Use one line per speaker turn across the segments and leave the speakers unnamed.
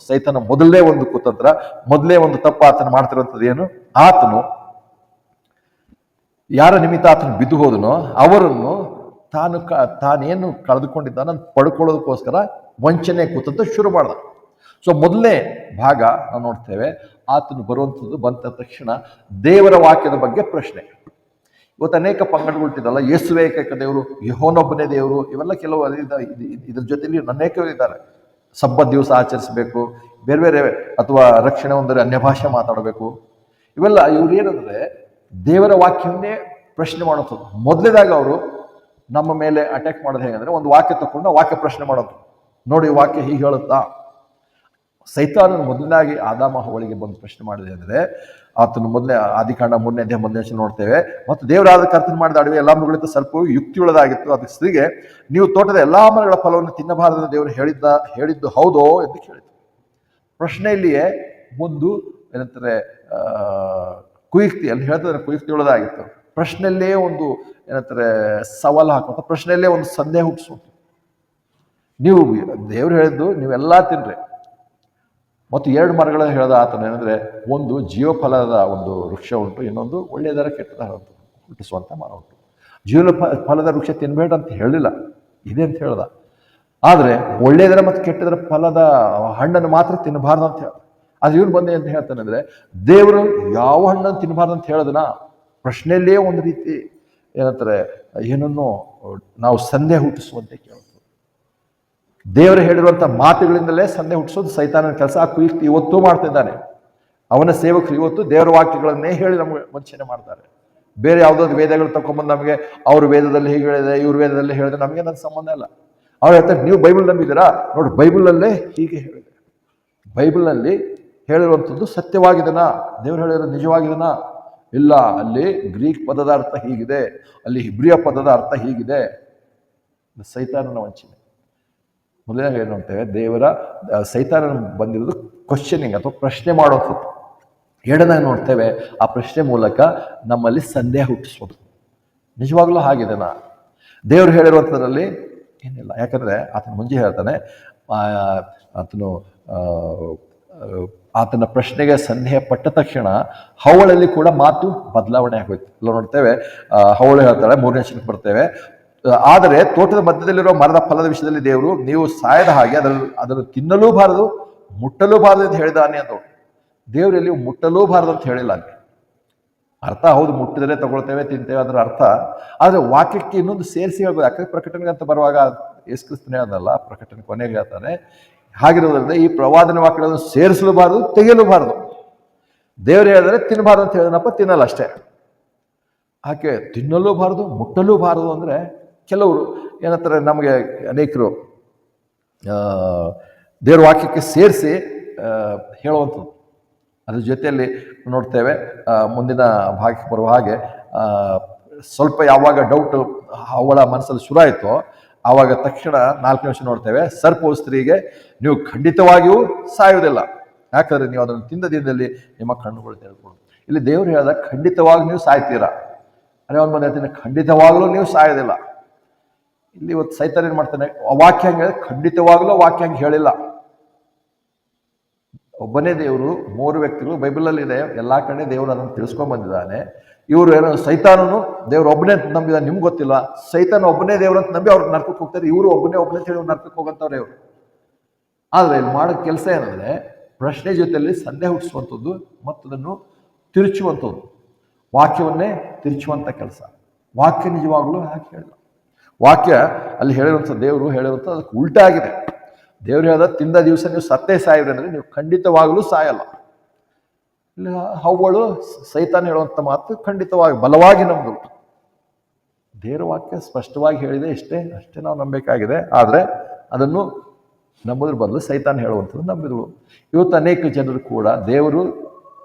ಸೈತನ ಮೊದಲನೇ ಒಂದು ಕುತಂತ್ರ, ಮೊದಲೇ ಒಂದು ತಪ್ಪು ಆತನ ಮಾಡ್ತಿರುವಂಥದ್ದು ಏನು, ಆತನು ಯಾರ ನಿಮಿತ್ತ ಆತನು ಬಿದ್ದು ಹೋದನೋ ಅವರನ್ನು ತಾನೇನು ಕಳೆದುಕೊಂಡಿದ್ದಾನ ಪಡ್ಕೊಳ್ಳೋದಕ್ಕೋಸ್ಕರ ವಂಚನೆ ಕುತಂತ್ರ ಶುರು ಮಾಡ್ದ. ಸೊ ಮೊದಲನೇ ಭಾಗ ನಾವು ನೋಡ್ತೇವೆ, ಆತನು ಬರುವಂಥದ್ದು ಬಂದ ತಕ್ಷಣ ದೇವರ ವಾಕ್ಯದ ಬಗ್ಗೆ ಪ್ರಶ್ನೆ. ಇವತ್ತು ಅನೇಕ ಪಂಗಡಗಳಿಟ್ಟಿದ್ದಲ್ಲ, ಯೇಸುವೇ ಏಕೈಕ ದೇವರು, ಯೆಹೋವನೊಬ್ಬನೇ ದೇವರು, ಇವೆಲ್ಲ ಕೆಲವು ಇದ್ರ ಜೊತೆಲಿ ಅನೇಕರು ಇದ್ದಾರೆ. ಸಬ್ಬತ್ ದಿವಸ ಆಚರಿಸಬೇಕು, ಬೇರೆ ಬೇರೆ, ಅಥವಾ ರಕ್ಷಣೆ ಒಂದರೆ ಅನ್ಯ ಭಾಷೆ ಮಾತಾಡಬೇಕು, ಇವೆಲ್ಲ ಇವ್ರು ಏನಂದ್ರೆ ದೇವರ ವಾಕ್ಯವನ್ನೇ ಪ್ರಶ್ನೆ ಮಾಡುವಂಥದ್ದು. ಮೊದಲೇದಾಗ ಅವರು ನಮ್ಮ ಮೇಲೆ ಅಟ್ಯಾಕ್ ಮಾಡೋದು ಹೇಗಂದ್ರೆ, ಒಂದು ವಾಕ್ಯ ತಗೊಂಡು ವಾಕ್ಯ ಪ್ರಶ್ನೆ ಮಾಡೋದು. ನೋಡಿ ವಾಕ್ಯ ಹೀಗೆ ಹೇಳುತ್ತಾ? ಸೈತಾನನು ಮೊದಲನಾಗಿ ಆದಾಮ ಹವ್ವಳಿಗೆ ಬಂದು ಪ್ರಶ್ನೆ ಮಾಡಿದೆ ಅಂದರೆ, ಆತನು ಮೊದಲೇ ಆದಿಕಾಂಡ 3ನೇ ಅಧ್ಯಾಯ 1ನೇ ವಚನ ನೋಡ್ತೇವೆ. ಮತ್ತು ದೇವರಾದ ಕರ್ತನು ಮಾಡಿದ ಅಡವಿ ಎಲ್ಲ ಮೃಗಗಳಿಂದ ಸ್ವಲ್ಪ ಯುಕ್ತಿಯುಳ್ಳದಾಗಿತ್ತು. ಅದಕ್ಕೆ ಸ್ತ್ರೀಗೆ, ನೀವು ತೋಟದ ಎಲ್ಲಾ ಮರಗಳ ಫಲವನ್ನು ತಿನ್ನಬಾರದನ್ನು ದೇವರು ಹೇಳಿದ್ದು ಹೌದೋ ಎಂದು ಕೇಳಿತು. ಪ್ರಶ್ನೆಯಲ್ಲಿಯೇ ಒಂದು ಏನಂತಾರೆ ಕುಯುಕ್ತಿ, ಅಲ್ಲಿ ಹೇಳ್ತಾರೆ ಕುಯುಕ್ತಿಯುಳ್ಳದಾಗಿತ್ತು. ಪ್ರಶ್ನೆಯಲ್ಲೇ ಒಂದು ಏನಂತಾರೆ ಸವಾಲು ಹಾಕುವಂಥ, ಪ್ರಶ್ನೆಯಲ್ಲೇ ಒಂದು ಸಂದೇಹ ಹುಟ್ಟಿಸುವಂಥ. ನೀವು ದೇವ್ರು ಹೇಳಿದ್ದು ನೀವೆಲ್ಲ ತಿನ್ರಿ, ಮತ್ತು 2 ಮರಗಳನ್ನು ಹೇಳ್ದ ಆತನ ಏನಂದ್ರೆ, ಒಂದು ಜೀವಫಲದ ಒಂದು ವೃಕ್ಷ ಉಂಟು, ಇನ್ನೊಂದು ಒಳ್ಳೆಯದರ ಕೆಟ್ಟದರ ಹುಟ್ಟಿಸುವಂಥ ಮರ ಉಂಟು. ಜೀವ ಫಲದ ವೃಕ್ಷ ತಿನ್ಬೇಡ ಅಂತ ಹೇಳಿಲ್ಲ, ಇದೆ ಅಂತ ಹೇಳ್ದ. ಆದರೆ ಒಳ್ಳೆಯದರ ಮತ್ತು ಕೆಟ್ಟದರ ಫಲದ ಹಣ್ಣನ್ನು ಮಾತ್ರ ತಿನ್ನಬಾರ್ದು ಅಂತ ಹೇಳ್ದ. ಅದು ಇವನು ಬಂದೆ ಅಂತ ಹೇಳ್ತಾನೆ ಅಂದ್ರೆ, ದೇವರು ಯಾವ ಹಣ್ಣನ್ನು ತಿನ್ನಬಾರ್ದು ಅಂತ ಹೇಳೋದನ್ನ ಪ್ರಶ್ನೆಯಲ್ಲೇ ಒಂದು ರೀತಿ ಏನಂತಾರೆ ಏನನ್ನು ನಾವು ಸಂದೇಹ ಹುಟ್ಟಿಸುವಂತೆ ಕೇಳೋದು. ದೇವರು ಹೇಳಿರುವಂಥ ಮಾತುಗಳಿಂದಲೇ ಸಂದೇಹ ಹುಟ್ಟಿಸೋದು ಸೈತಾನನ ಕೆಲಸ. ಆ ಕುಯುಕ್ತಿ ಇವತ್ತು ಮಾಡ್ತಿದ್ದಾನೆ. ಅವನ ಸೇವಕರು ಇವತ್ತು ದೇವರ ವಾಕ್ಯಗಳನ್ನೇ ಹೇಳಿ ನಮಗೆ ವಂಚನೆ ಮಾಡ್ತಾರೆ. ಬೇರೆ ಯಾವುದಾದ್ರು ವೇದಗಳು ತಗೊಂಬಂದು ನಮಗೆ ಅವ್ರ ವೇದದಲ್ಲಿ ಹೀಗೆ ಹೇಳಿದೆ, ಇವ್ರ ವೇದದಲ್ಲಿ ಹೇಳಿದೆ, ನಮಗೆ ನನ್ನ ಸಂಬಂಧ ಇಲ್ಲ. ಅವ್ರು ಹೇಳ್ತಾರೆ, ನೀವು ಬೈಬಲ್ ನಂಬಿದ್ದೀರಾ? ನೋಡಿ, ಬೈಬಲಲ್ಲೇ ಹೀಗೆ ಹೇಳಿದೆ, ಬೈಬಲ್ನಲ್ಲಿ ಹೇಳಿರುವಂಥದ್ದು ಸತ್ಯವಾಗಿದೆನಾ? ದೇವರು ಹೇಳಿರೋದು ನಿಜವಾಗಿದೆನಾ? ಇಲ್ಲ, ಅಲ್ಲಿ ಗ್ರೀಕ್ ಪದದ ಅರ್ಥ ಹೀಗಿದೆ, ಅಲ್ಲಿ ಹಿಬ್ರಿಯ ಪದದ ಅರ್ಥ ಹೀಗಿದೆ. ಸೈತಾನನ ವಂಚನೆ. ಮೊದಲನೇ ಏನು ನೋಡ್ತೇವೆ, ದೇವರ ಸೈತಾನನ ಬಂದಿರೋದು ಕ್ವಶನಿಂಗ್ ಅಥವಾ ಪ್ರಶ್ನೆ ಮಾಡೋದು. ಎರಡನಾಗ ನೋಡ್ತೇವೆ, ಆ ಪ್ರಶ್ನೆ ಮೂಲಕ ನಮ್ಮಲ್ಲಿ ಸಂದೇಹ ಹುಟ್ಟಿಸೋದು. ನಿಜವಾಗ್ಲೂ ಹಾಗಿದೆನಾ? ದೇವರು ಹೇಳಿರುವಂಥದ್ರಲ್ಲಿ ಏನಿಲ್ಲ. ಯಾಕಂದ್ರೆ ಆತನ ಮುಂಚೆ ಹೇಳ್ತಾನೆ, ಆತನ ಪ್ರಶ್ನೆಗೆ ಸಂದೇಹ ಪಟ್ಟ ತಕ್ಷಣ ಹವಳಲ್ಲಿ ಕೂಡ ಮಾತು ಬದಲಾವಣೆ ಆಗೋಯ್ತು. ಇಲ್ಲ ನೋಡ್ತೇವೆ, ಹವಳು ಹೇಳ್ತಾಳೆ, 3ನೇ ವಚನಕ್ಕೆ ಬರ್ತೇವೆ, ಆದರೆ ತೋಟದ ಮಧ್ಯದಲ್ಲಿರುವ ಮರದ ಫಲದ ವಿಷಯದಲ್ಲಿ ದೇವರು ನೀವು ಸಾಯದ ಹಾಗೆ ಅದನ್ನು ತಿನ್ನಲೂ ಬಾರದು ಮುಟ್ಟಲೂ ಬಾರದು ಅಂತ ಹೇಳಿದಾನೆ ಅಂತ. ದೇವರಲ್ಲಿ ಮುಟ್ಟಲೂ ಬಾರದು ಅಂತ ಹೇಳಿಲ್ಲ. ಅಲ್ಲಿ ಅರ್ಥ ಹೌದು, ಮುಟ್ಟಿದರೆ ತಗೊಳ್ತೇವೆ, ತಿಂತೇವೆ, ಅದರ ಅರ್ಥ. ಆದರೆ ವಾಕ್ಯಕ್ಕೆ ಇನ್ನೊಂದು ಸೇರಿಸಿ ಹೇಳ್ಬೋದು. ಯಾಕಂದ್ರೆ ಪ್ರಕಟಣೆ ಅಂತ ಬರುವಾಗ ಯೇಸು ಕ್ರಿಸ್ತನೇ ಅದಲ್ಲ, ಪ್ರಕಟಣೆ ಕೊನೆಗೆ ಹೇಳ್ತಾನೆ. ಹಾಗಿರೋದ್ರಿಂದ ಈ ಪ್ರವಾದನ ವಾಕ್ಯಗಳನ್ನು ಸೇರಿಸಲೂಬಾರದು, ತೆಗೆಯಲೂಬಾರದು. ದೇವರು ಹೇಳಿದ್ರೆ ತಿನ್ನಬಾರ್ದು ಅಂತ ಹೇಳಿದನಪ್ಪ, ತಿನ್ನಲ್ಲ ಅಷ್ಟೇ. ಆಕೆ ತಿನ್ನಲೂಬಾರದು ಮುಟ್ಟಲೂಬಾರದು ಅಂದರೆ ಕೆಲವರು ಏನಂತಾರೆ, ನಮಗೆ ಅನೇಕರು ದೇವರ ವಾಕ್ಯಕ್ಕೆ ಸೇರಿಸಿ ಹೇಳುವಂಥದ್ದು. ಅದ್ರ ಜೊತೆಯಲ್ಲಿ ನೋಡ್ತೇವೆ, ಮುಂದಿನ ಭಾಗಕ್ಕೆ ಬರುವ ಹಾಗೆ ಸ್ವಲ್ಪ ಯಾವಾಗ ಡೌಟ್ ಅವಳ ಮನಸ್ಸಲ್ಲಿ ಶುರು ಆಯಿತೋ ಆವಾಗ ತಕ್ಷಣ 4ನೇ ವಚನ ನೋಡ್ತೇವೆ, ಸರ್ಪವು ಸ್ತ್ರೀಗೆ, ನೀವು ಖಂಡಿತವಾಗಿಯೂ ಸಾಯುವುದಿಲ್ಲ, ಯಾಕಂದ್ರೆ ನೀವು ಅದನ್ನು ತಿಂದ ದಿನದಲ್ಲಿ ನಿಮ್ಮ ಕಣ್ಣುಗಳು ತೆರೆದುಕೊಂಡು. ಇಲ್ಲಿ ದೇವರು ಹೇಳಿದಾಗ ಖಂಡಿತವಾಗಿ ನೀವು ಸಾಯ್ತೀರಾ. ಅದೇ ಒಂದು ಬಂದು ಹೇಳ್ತೀನಿ, ಖಂಡಿತವಾಗಲೂ ನೀವು ಸಾಯೋದಿಲ್ಲ. ಇಲ್ಲಿ ಇವತ್ತು ಸೈತಾನ ಏನ್ ಮಾಡ್ತಾನೆ, ವಾಕ್ಯ ಹಂಗೆ ಖಂಡಿತವಾಗಲೂ ವಾಕ್ಯ ಹಂಗೆ ಹೇಳಿಲ್ಲ. ಒಬ್ಬನೇ ದೇವರು, 3 ವ್ಯಕ್ತಿಗಳು ಬೈಬಲಲ್ಲಿ ಇದೆ, ಎಲ್ಲಾ ಕಡೆ ದೇವರು ಅದನ್ನು ತಿಳಿಸ್ಕೊಂಡ್ ಬಂದಿದ್ದಾನೆ. ಇವರು ಏನೋ ಸೈತಾನನು ದೇವ್ರು ಒಬ್ಬನೇ ಅಂತ ನಂಬಿದ, ನಿಮ್ಗೆ ಗೊತ್ತಿಲ್ಲ. ಸೈತಾನ ಒಬ್ಬನೇ ದೇವ್ರು ಅಂತ ನಂಬಿ ಅವ್ರಿಗೆ ನರ್ಕಕ್ಕೆ ಹೋಗ್ತಾರೆ. ಇವರು ಒಬ್ಬನೇ ಅಂತ ಹೇಳಿ ನರ್ಕಕ್ಕೆ ಹೋಗಂತವ್ರೆ ಇವರು. ಆದ್ರೆ ಇಲ್ಲಿ ಮಾಡೋ ಕೆಲಸ ಏನಂದ್ರೆ, ಪ್ರಶ್ನೆ ಜೊತೆಯಲ್ಲಿ ಸಂದೇಹ ಹುಟ್ಟಿಸುವಂಥದ್ದು ಮತ್ತು ಅದನ್ನು ತಿರುಚುವಂಥದ್ದು, ವಾಕ್ಯವನ್ನೇ ತಿರುಚುವಂಥ ಕೆಲಸ. ವಾಕ್ಯ ನಿಜವಾಗ್ಲೂ ಹಾಗೆ ಹೇಳಿಲ್ಲ. ವಾಕ್ಯ ಅಲ್ಲಿ ಹೇಳಿರುವಂಥ ದೇವರು ಹೇಳಿರುವಂಥ ಅದಕ್ಕೆ ಉಲ್ಟಾ ಆಗಿದೆ. ದೇವ್ರು ಹೇಳಿದ ತಿಂದ ದಿವಸ ನೀವು ಸತ್ತೇ ಸಾಯಿರಿ ಅಂದರೆ ನೀವು ಖಂಡಿತವಾಗಲೂ ಸಾಯಲ್ಲ. ಇಲ್ಲಿ ಹವ್ವಳು ಸೈತಾನ ಹೇಳುವಂಥ ಮಾತು ಖಂಡಿತವಾಗಿ ಬಲವಾಗಿ ನಮ್ದು. ದೇವರ ವಾಕ್ಯ ಸ್ಪಷ್ಟವಾಗಿ ಹೇಳಿದೆ, ಅಷ್ಟೇ ನಾವು ನಂಬಬೇಕಾಗಿದೆ. ಆದರೆ ಅದನ್ನು ನಂಬೋದ್ರ ಬದಲು ಸೈತಾನ ಹೇಳುವಂಥದ್ದು ನಂಬಿದಳು. ಇವತ್ತು ಅನೇಕ ಜನರು ಕೂಡ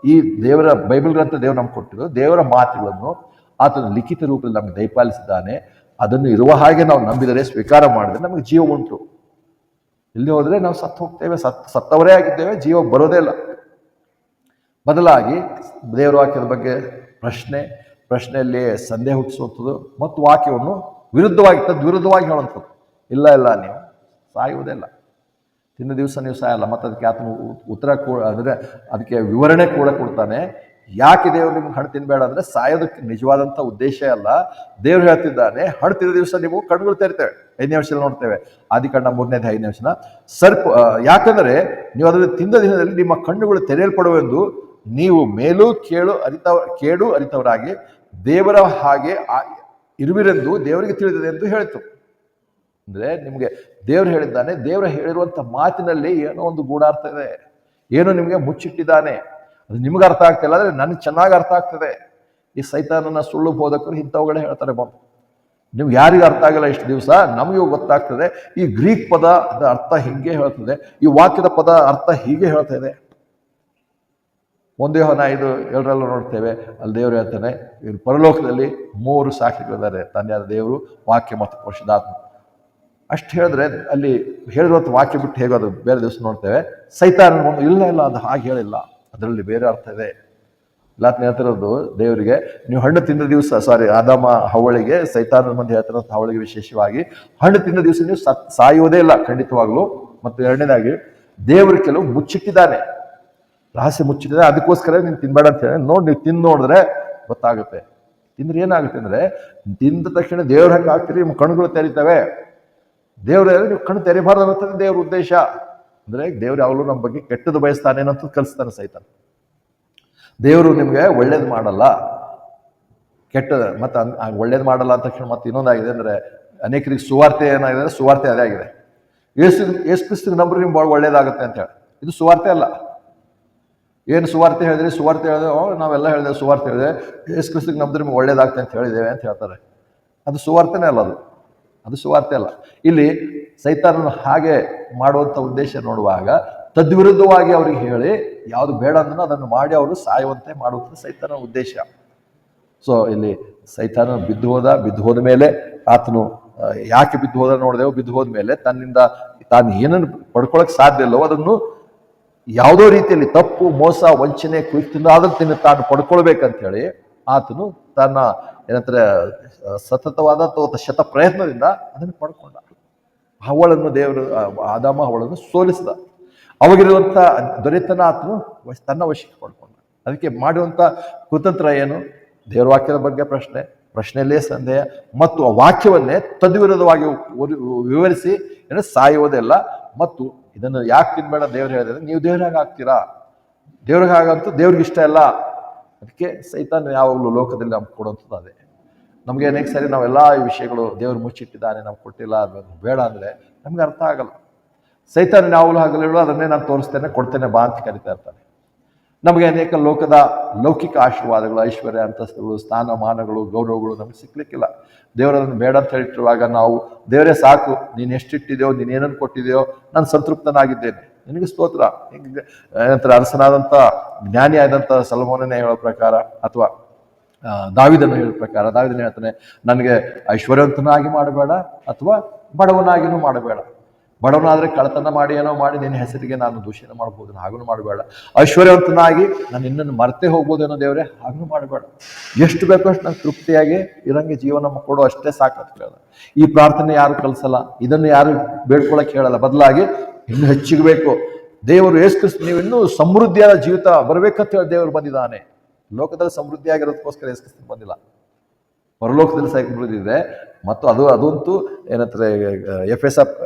ಈ ದೇವರ ಬೈಬಲ್ ಗ್ರಂಥ ದೇವರು ನಮ್ಗೆ ಕೊಟ್ಟಿದ್ದು, ದೇವರ ಮಾತುಗಳನ್ನು ಆತನ ಲಿಖಿತ ರೂಪದಲ್ಲಿ ನಮಗೆ ದಯಪಾಲಿಸಿದ್ದಾನೆ. ಅದನ್ನು ಇರುವ ಹಾಗೆ ನಾವು ನಂಬಿದರೆ, ಸ್ವೀಕಾರ ಮಾಡಿದರೆ ನಮಗೆ ಜೀವ ಉಂಟು. ಇಲ್ಲಿ ಹೋದರೆ ನಾವು ಸತ್ತು ಹೋಗ್ತೇವೆ, ಸತ್ತವರೇ ಆಗಿದ್ದೇವೆ, ಜೀವ ಬರೋದೇ ಇಲ್ಲ. ಬದಲಾಗಿ ದೇವರ ವಾಕ್ಯದ ಬಗ್ಗೆ ಪ್ರಶ್ನೆಯಲ್ಲಿ ಸಂದೇಹ ಹುಟ್ಟಿಸುವಂಥದ್ದು ಮತ್ತು ವಾಕ್ಯವನ್ನು ವಿರುದ್ಧವಾಗಿ ಹೇಳುವಂಥದ್ದು. ಇಲ್ಲ ನೀವು ಸಾಯುವುದಿಲ್ಲ, ತಿಂದ ದಿವಸ ನೀವು ಸಾಯಲ್ಲ. ಮತ್ತು ಅದಕ್ಕೆ ಆತನು ಉತ್ತರ ಅಂದರೆ ಅದಕ್ಕೆ ವಿವರಣೆ ಕೂಡ ಕೊಡ್ತಾನೆ. ಯಾಕೆ ದೇವರು ನಿಮ್ಗೆ ಹಣ್ಣು ತಿನ್ಬೇಡ ಅಂದರೆ ಸಾಯೋದಕ್ಕೆ ನಿಜವಾದಂಥ ಉದ್ದೇಶ ಅಲ್ಲ. ದೇವ್ರು ಹೇಳ್ತಿದ್ದಾನೆ, ಹಣ್ಣು ತಿಂದ ದಿವಸ ನೀವು ಕಣ್ಣುಗಳು ತೆರಿತೇವೆ. 5ನೇ ವರ್ಷದಲ್ಲಿ ನೋಡ್ತೇವೆ, ಆದಿಕಾಂಡ 3ನೇ 5ನೇ ವರ್ಷನ ಯಾಕಂದರೆ ನೀವು ಅದನ್ನು ತಿಂದ ದಿನದಲ್ಲಿ ನಿಮ್ಮ ಕಣ್ಣುಗಳು ತೆರೆಯಲ್ಪಡುವೆಂದು ನೀವು ಮೇಲೂ ಕೇಡು ಅರಿತವರಾಗಿ ದೇವರ ಹಾಗೆ ಇರುವಿರೆಂದು ದೇವರಿಗೆ ತಿಳಿದಿದೆ ಎಂದು ಹೇಳಿತು. ಅಂದರೆ ನಿಮಗೆ ದೇವರು ಹೇಳಿದ್ದಾನೆ, ದೇವರು ಹೇಳಿರುವಂಥ ಮಾತಿನಲ್ಲಿ ಏನೋ ಒಂದು ಗೂಢಾರ್ಥ ಇದೆ, ಏನೋ ನಿಮಗೆ ಮುಚ್ಚಿಟ್ಟಿದ್ದಾನೆ. ಅದು ನಿಮ್ಗೆ ಅರ್ಥ ಆಗ್ತಿಲ್ಲ, ಆದರೆ ನನಗೆ ಚೆನ್ನಾಗಿ ಅರ್ಥ ಆಗ್ತದೆ. ಈ ಸೈತಾನನ ಸುಳ್ಳು ಬೋಧಕರು ಇಂಥವುಗಳೇ ಹೇಳ್ತಾರೆ. ನೀವು ಯಾರಿಗೂ ಅರ್ಥ ಆಗಲ್ಲ ಇಷ್ಟು ದಿವಸ, ನಮಗೂ ಗೊತ್ತಾಗ್ತದೆ. ಈ ಗ್ರೀಕ್ ಪದ ಅರ್ಥ ಹೀಗೆ ಹೇಳ್ತದೆ, ಈ ವಾಕ್ಯದ ಪದ ಅರ್ಥ ಹೀಗೆ ಹೇಳ್ತಾ ಇದೆ. 1 ಯೋಹನ 5:7 ನೋಡ್ತೇವೆ, ಅಲ್ಲಿ ದೇವರು ಹೇಳ್ತಾನೆ, ಇವರು ಪರಲೋಕದಲ್ಲಿ 3 ಸಾಕ್ಷಿಗಳಿದ್ದಾರೆ, ತಂದೆಯಾದ ದೇವರು, ವಾಕ್ಯ ಮತ್ತು ಪರಿಶುದ್ಧಾತ್ಮ. ಅಷ್ಟು ಹೇಳಿದ್ರೆ ಅಲ್ಲಿ ಹೇಳಿರುವಂಥ ವಾಕ್ಯ ಬಿಟ್ಟು ಹೇಗೋದು ಬೇರೆ ದಿವಸ ನೋಡ್ತೇವೆ. ಸೈತಾನ ಒಂದು ಇಲ್ಲ ಅದು ಹಾಗೆ ಹೇಳಿಲ್ಲ, ಅದರಲ್ಲಿ ಬೇರೆ ಅರ್ಥ ಇದೆ. ಎಲ್ಲಾತ್ನ ಹೇಳ್ತಿರೋದು ದೇವರಿಗೆ, ನೀವು ಹಣ್ಣು ತಿಂದ ದಿವಸ ಆದಾಮ ಹವ್ವಳಿಗೆ, ಸೈತಾನನ ಮಂದಿ ಹೇಳ್ತಿರೋಂಥ ಹವ್ವಳಿಗೆ ವಿಶೇಷವಾಗಿ ಹಣ್ಣು ತಿಂದ ದಿವಸ ನೀವು ಸಾಯುವುದೇ ಇಲ್ಲ ಖಂಡಿತವಾಗ್ಲೂ. ಮತ್ತು ಎರಡನೇದಾಗಿ ದೇವರು ಕೆಲವು ಮುಚ್ಚಿಟ್ಟಿದ್ದಾನೆ, ರಹಸ್ಯ ಮುಚ್ಚಿಟ್ಟಿದ್ದಾನೆ, ಅದಕ್ಕೋಸ್ಕರ ನೀನು ತಿನ್ಬೇಡ ಅಂತ ಹೇಳಿ. ನೀವು ತಿಂದು ನೋಡಿದ್ರೆ ಗೊತ್ತಾಗುತ್ತೆ. ತಿಂದ್ರೆ ಏನಾಗುತ್ತೆ ಅಂದರೆ, ತಿಂದ ತಕ್ಷಣ ದೇವ್ರ ಹಂಗೆ ಆಗ್ತೀರಿ, ನಿಮ್ಮ ಕಣ್ಣುಗಳು ತೆರಿತವೆ. ದೇವ್ರ ನೀವು ಕಣ್ಣು ತೆರಿಬಾರ್ದು ಅನ್ನೋದು ದೇವ್ರ ಉದ್ದೇಶ. ಅಂದರೆ ದೇವ್ರು ಯಾವಾಗಲೂ ನಮ್ಮ ಬಗ್ಗೆ ಕೆಟ್ಟದ್ದು ಬಯಸ್ತಾನೆ ಅನ್ನೋದು ಕಲಿಸ್ತಾನೆ ಸೈತಾನ. ದೇವರು ನಿಮಗೆ ಒಳ್ಳೇದು ಮಾಡಲ್ಲ, ಕೆಟ್ಟದ ಮತ್ತು ಒಳ್ಳೇದು ಮಾಡಲ್ಲ ಅಂತ ತಕ್ಷಣ ಮತ್ತೆ ಇನ್ನೊಂದಾಗಿದೆ ಅಂದರೆ, ಅನೇಕರಿಗೆ ಸುವಾರ್ತೆ ಏನಾಗಿದೆ ಅಂದರೆ, ಸುವಾರ್ತೆ ಅದೇ ಆಗಿದೆ. ಏಸು ಕ್ರಿಸ್ತಿಗೆ ನಂಬ್ರಿ ನಿಮ್ಗೆ ಭಾಳ ಒಳ್ಳೇದಾಗುತ್ತೆ ಅಂತ ಹೇಳಿ. ಇದು ಸುವಾರ್ತೆ ಅಲ್ಲ. ಏನು ಸುವಾರ್ತೆ ಹೇಳಿದ್ರಿ? ಸುವಾರ್ತೆ ಹೇಳಿದೆ, ನಾವೆಲ್ಲ ಹೇಳಿದೆ ಸುವಾರ್ತೆ ಹೇಳಿದೆ, ಏಸು ಕ್ರಿಸ್ತಿಗೆ ನಂಬಿದ್ರೆ ನಿಮ್ಗೆ ಒಳ್ಳೇದಾಗ್ತದೆ ಅಂತ ಹೇಳಿದ್ದೇವೆ ಅಂತ ಹೇಳ್ತಾರೆ. ಅದು ಸುವಾರ್ತೆನೇ ಅಲ್ಲ, ಅದು ಸುವಾರ್ತೆ ಅಲ್ಲ. ಇಲ್ಲಿ ಸೈತಾನನು ಹಾಗೆ ಮಾಡುವಂಥ ಉದ್ದೇಶ ನೋಡುವಾಗ ತದ್ವಿರುದ್ಧವಾಗಿ ಅವ್ರಿಗೆ ಹೇಳಿ ಯಾವುದು ಬೇಡ ಅಂದ್ರೆ ಅದನ್ನು ಮಾಡಿ ಅವರು ಸಾಯುವಂತೆ ಮಾಡುವಂಥ ಸೈತಾನ ಉದ್ದೇಶ. ಸೊ ಇಲ್ಲಿ ಸೈತಾನ ಬಿದ್ದು ಹೋದ ಮೇಲೆ ಆತನು ಯಾಕೆ ಬಿದ್ದು ಹೋದ ನೋಡಿದೆವು. ಬಿದ್ದು ಹೋದ ಮೇಲೆ ತನ್ನಿಂದ ತಾನು ಏನನ್ನು ಪಡ್ಕೊಳಕ್ ಸಾಧ್ಯ ಇಲ್ಲವೋ ಅದನ್ನು ಯಾವುದೋ ರೀತಿಯಲ್ಲಿ ತಪ್ಪು, ಮೋಸ, ವಂಚನೆ, ಕುರಿತಿಂದ ಅದನ್ನು ತಾನು ಪಡ್ಕೊಳ್ಬೇಕಂತ ಹೇಳಿ ಆತನು ತನ್ನ ಏನಂತಾರೆ ಸತತವಾದ ಶತ ಪ್ರಯತ್ನದಿಂದ ಅದನ್ನು ಪಡ್ಕೊಂಡ. ಹವ್ವಳನ್ನು ದೇವರು, ಆದಾಮ ಹವ್ವಳನ್ನು ಸೋಲಿಸಿದ. ಅವಾಗಿರುವಂಥ ದೊರೆತನ ಆತನು ತನ್ನ ವಶಕ್ಕೆ ಪಡ್ಕೊಂಡ. ಅದಕ್ಕೆ ಮಾಡುವಂಥ ಕುತಂತ್ರ ಏನು? ದೇವರ ವಾಕ್ಯದ ಬಗ್ಗೆ ಪ್ರಶ್ನೆಯಲ್ಲೇ ಸಂದೇಹ, ಮತ್ತು ಆ ವಾಕ್ಯವನ್ನೇ ತದ್ವಿರೋಧವಾಗಿ ವಿವರಿಸಿ ಸಾಯುವುದಿಲ್ಲ. ಮತ್ತು ಇದನ್ನು ಯಾಕೆ ತಿನ್ಬೇಡ ದೇವ್ರು ಹೇಳಿದ್ರೆ, ನೀವು ದೇವ್ರಾಗ ಆಗ್ತೀರಾ, ದೇವ್ರಿಗೆ ಹಾಗಂತೂ ದೇವ್ರಿಗೆ ಇಷ್ಟ ಇಲ್ಲ. ಅದಕ್ಕೆ ಸೈತಾನ ಯಾವಾಗಲೂ ಲೋಕದಲ್ಲಿ ನಮ್ಗೆ ಕೊಡುವಂಥದ್ದು ಅದೇ. ನಮಗೆ ಅನೇಕ ಸರಿ ನಾವೆಲ್ಲ ಈ ವಿಷಯಗಳು ದೇವ್ರು ಮುಚ್ಚಿಟ್ಟಿದ್ದಾನೆ, ನಮ್ಗೆ ಕೊಟ್ಟಿಲ್ಲ, ಅದು ಬೇಡ ಅಂದರೆ ನಮ್ಗೆ ಅರ್ಥ ಆಗಲ್ಲ. ಸೈತಾನ ಯಾವಾಗಲೂ ಆಗಲಿಲ್ಲ, ಅದನ್ನೇ ನಾನು ತೋರಿಸ್ತೇನೆ, ಕೊಡ್ತೇನೆ ಬಾ ಅಂತ ಕರಿತಾ ಇರ್ತಾನೆ. ನಮಗೆ ಅನೇಕ ಲೋಕದ ಲೌಕಿಕ ಆಶೀರ್ವಾದಗಳು, ಐಶ್ವರ್ಯ, ಅಂತಸ್ತುಗಳು, ಸ್ಥಾನಮಾನಗಳು, ಗೌರವಗಳು ನಮಗೆ ಸಿಗ್ಲಿಕ್ಕಿಲ್ಲ. ದೇವರನ್ನು ಬೇಡ ಅಂತ ಹೇಳಿರುವಾಗ ನಾವು ದೇವರೇ ಸಾಕು, ನೀನು ಎಷ್ಟಿಟ್ಟಿದೆಯೋ, ನೀನು ಏನನ್ನು ಕೊಟ್ಟಿದೆಯೋ, ನಾನು ಸಂತೃಪ್ತನಾಗಿದ್ದೇನೆ, ನಿನಗೆ ಸ್ತೋತ್ರ. ಏನಂತಾರೆ, ಅರಸನಾದಂಥ ಜ್ಞಾನಿ ಆದಂಥ ಸೊಲೊಮೋನನೇ ಹೇಳೋ ಪ್ರಕಾರ, ಅಥವಾ ದಾವೀದನ ಹೇಳೋ ಪ್ರಕಾರ, ದಾವೀದನ ಹೇಳ್ತಾನೆ, ನನಗೆ ಐಶ್ವರ್ಯವಂತನಾಗಿ ಮಾಡಬೇಡ ಅಥವಾ ಬಡವನಾಗಿನೂ ಮಾಡಬೇಡ. ಬಡವನಾದರೆ ಕಳತನ ಮಾಡಿ ಏನೋ ಮಾಡಿ ನಿನ್ನ ಹೆಸರಿಗೆ ನಾನು ದೂಷಣೆ ಮಾಡ್ಬೋದು, ಹಾಗೂ ಮಾಡಬೇಡ. ಐಶ್ವರ್ಯವಂತನಾಗಿ ನಾನು ಇನ್ನನ್ನು ಮರೆತೇ ಹೋಗ್ಬೋದೇನೋ ದೇವರೇ, ಹಾಗೂ ಮಾಡಬೇಡ. ಎಷ್ಟು ಬೇಕೋ ಅಷ್ಟು ನಾನು ತೃಪ್ತಿಯಾಗಿ ಇರಂಗೆ ಜೀವನ ಕೊಡು, ಅಷ್ಟೇ ಸಾಕಂತ ಹೇಳಲ್ಲ. ಈ ಪ್ರಾರ್ಥನೆ ಯಾರು ಕಲಿಸಲ್ಲ, ಇದನ್ನು ಯಾರು ಬೇಡ್ಕೊಳಕ್ಕೆ ಹೇಳಲ್ಲ. ಬದಲಾಗಿ ಇನ್ನೂ ಹೆಚ್ಚಿಗೆ ಬೇಕು. ದೇವರು ಯೇಸು ಕ್ರಿಸ್ತ ನೀವು ಇನ್ನೂ ಸಮೃದ್ಧಿಯಾದ ಜೀವಿತ ಬರಬೇಕಂತ ಹೇಳಿ ದೇವರು ಬಂದಿದ್ದಾನೆ. ಲೋಕದಲ್ಲಿ ಸಮೃದ್ಧಿಯಾಗಿರೋದಕ್ಕೋಸ್ಕರ ಯೇಸು ಕ್ರಿಸ್ತ ಬಂದಿಲ್ಲ, ಪರಲೋಕದಲ್ಲಿ ಸಮೃದ್ಧಿ ಇದೆ. ಮತ್ತು ಅದಂತೂ ಏನಂತಾರೆ, ಎಫೆಸ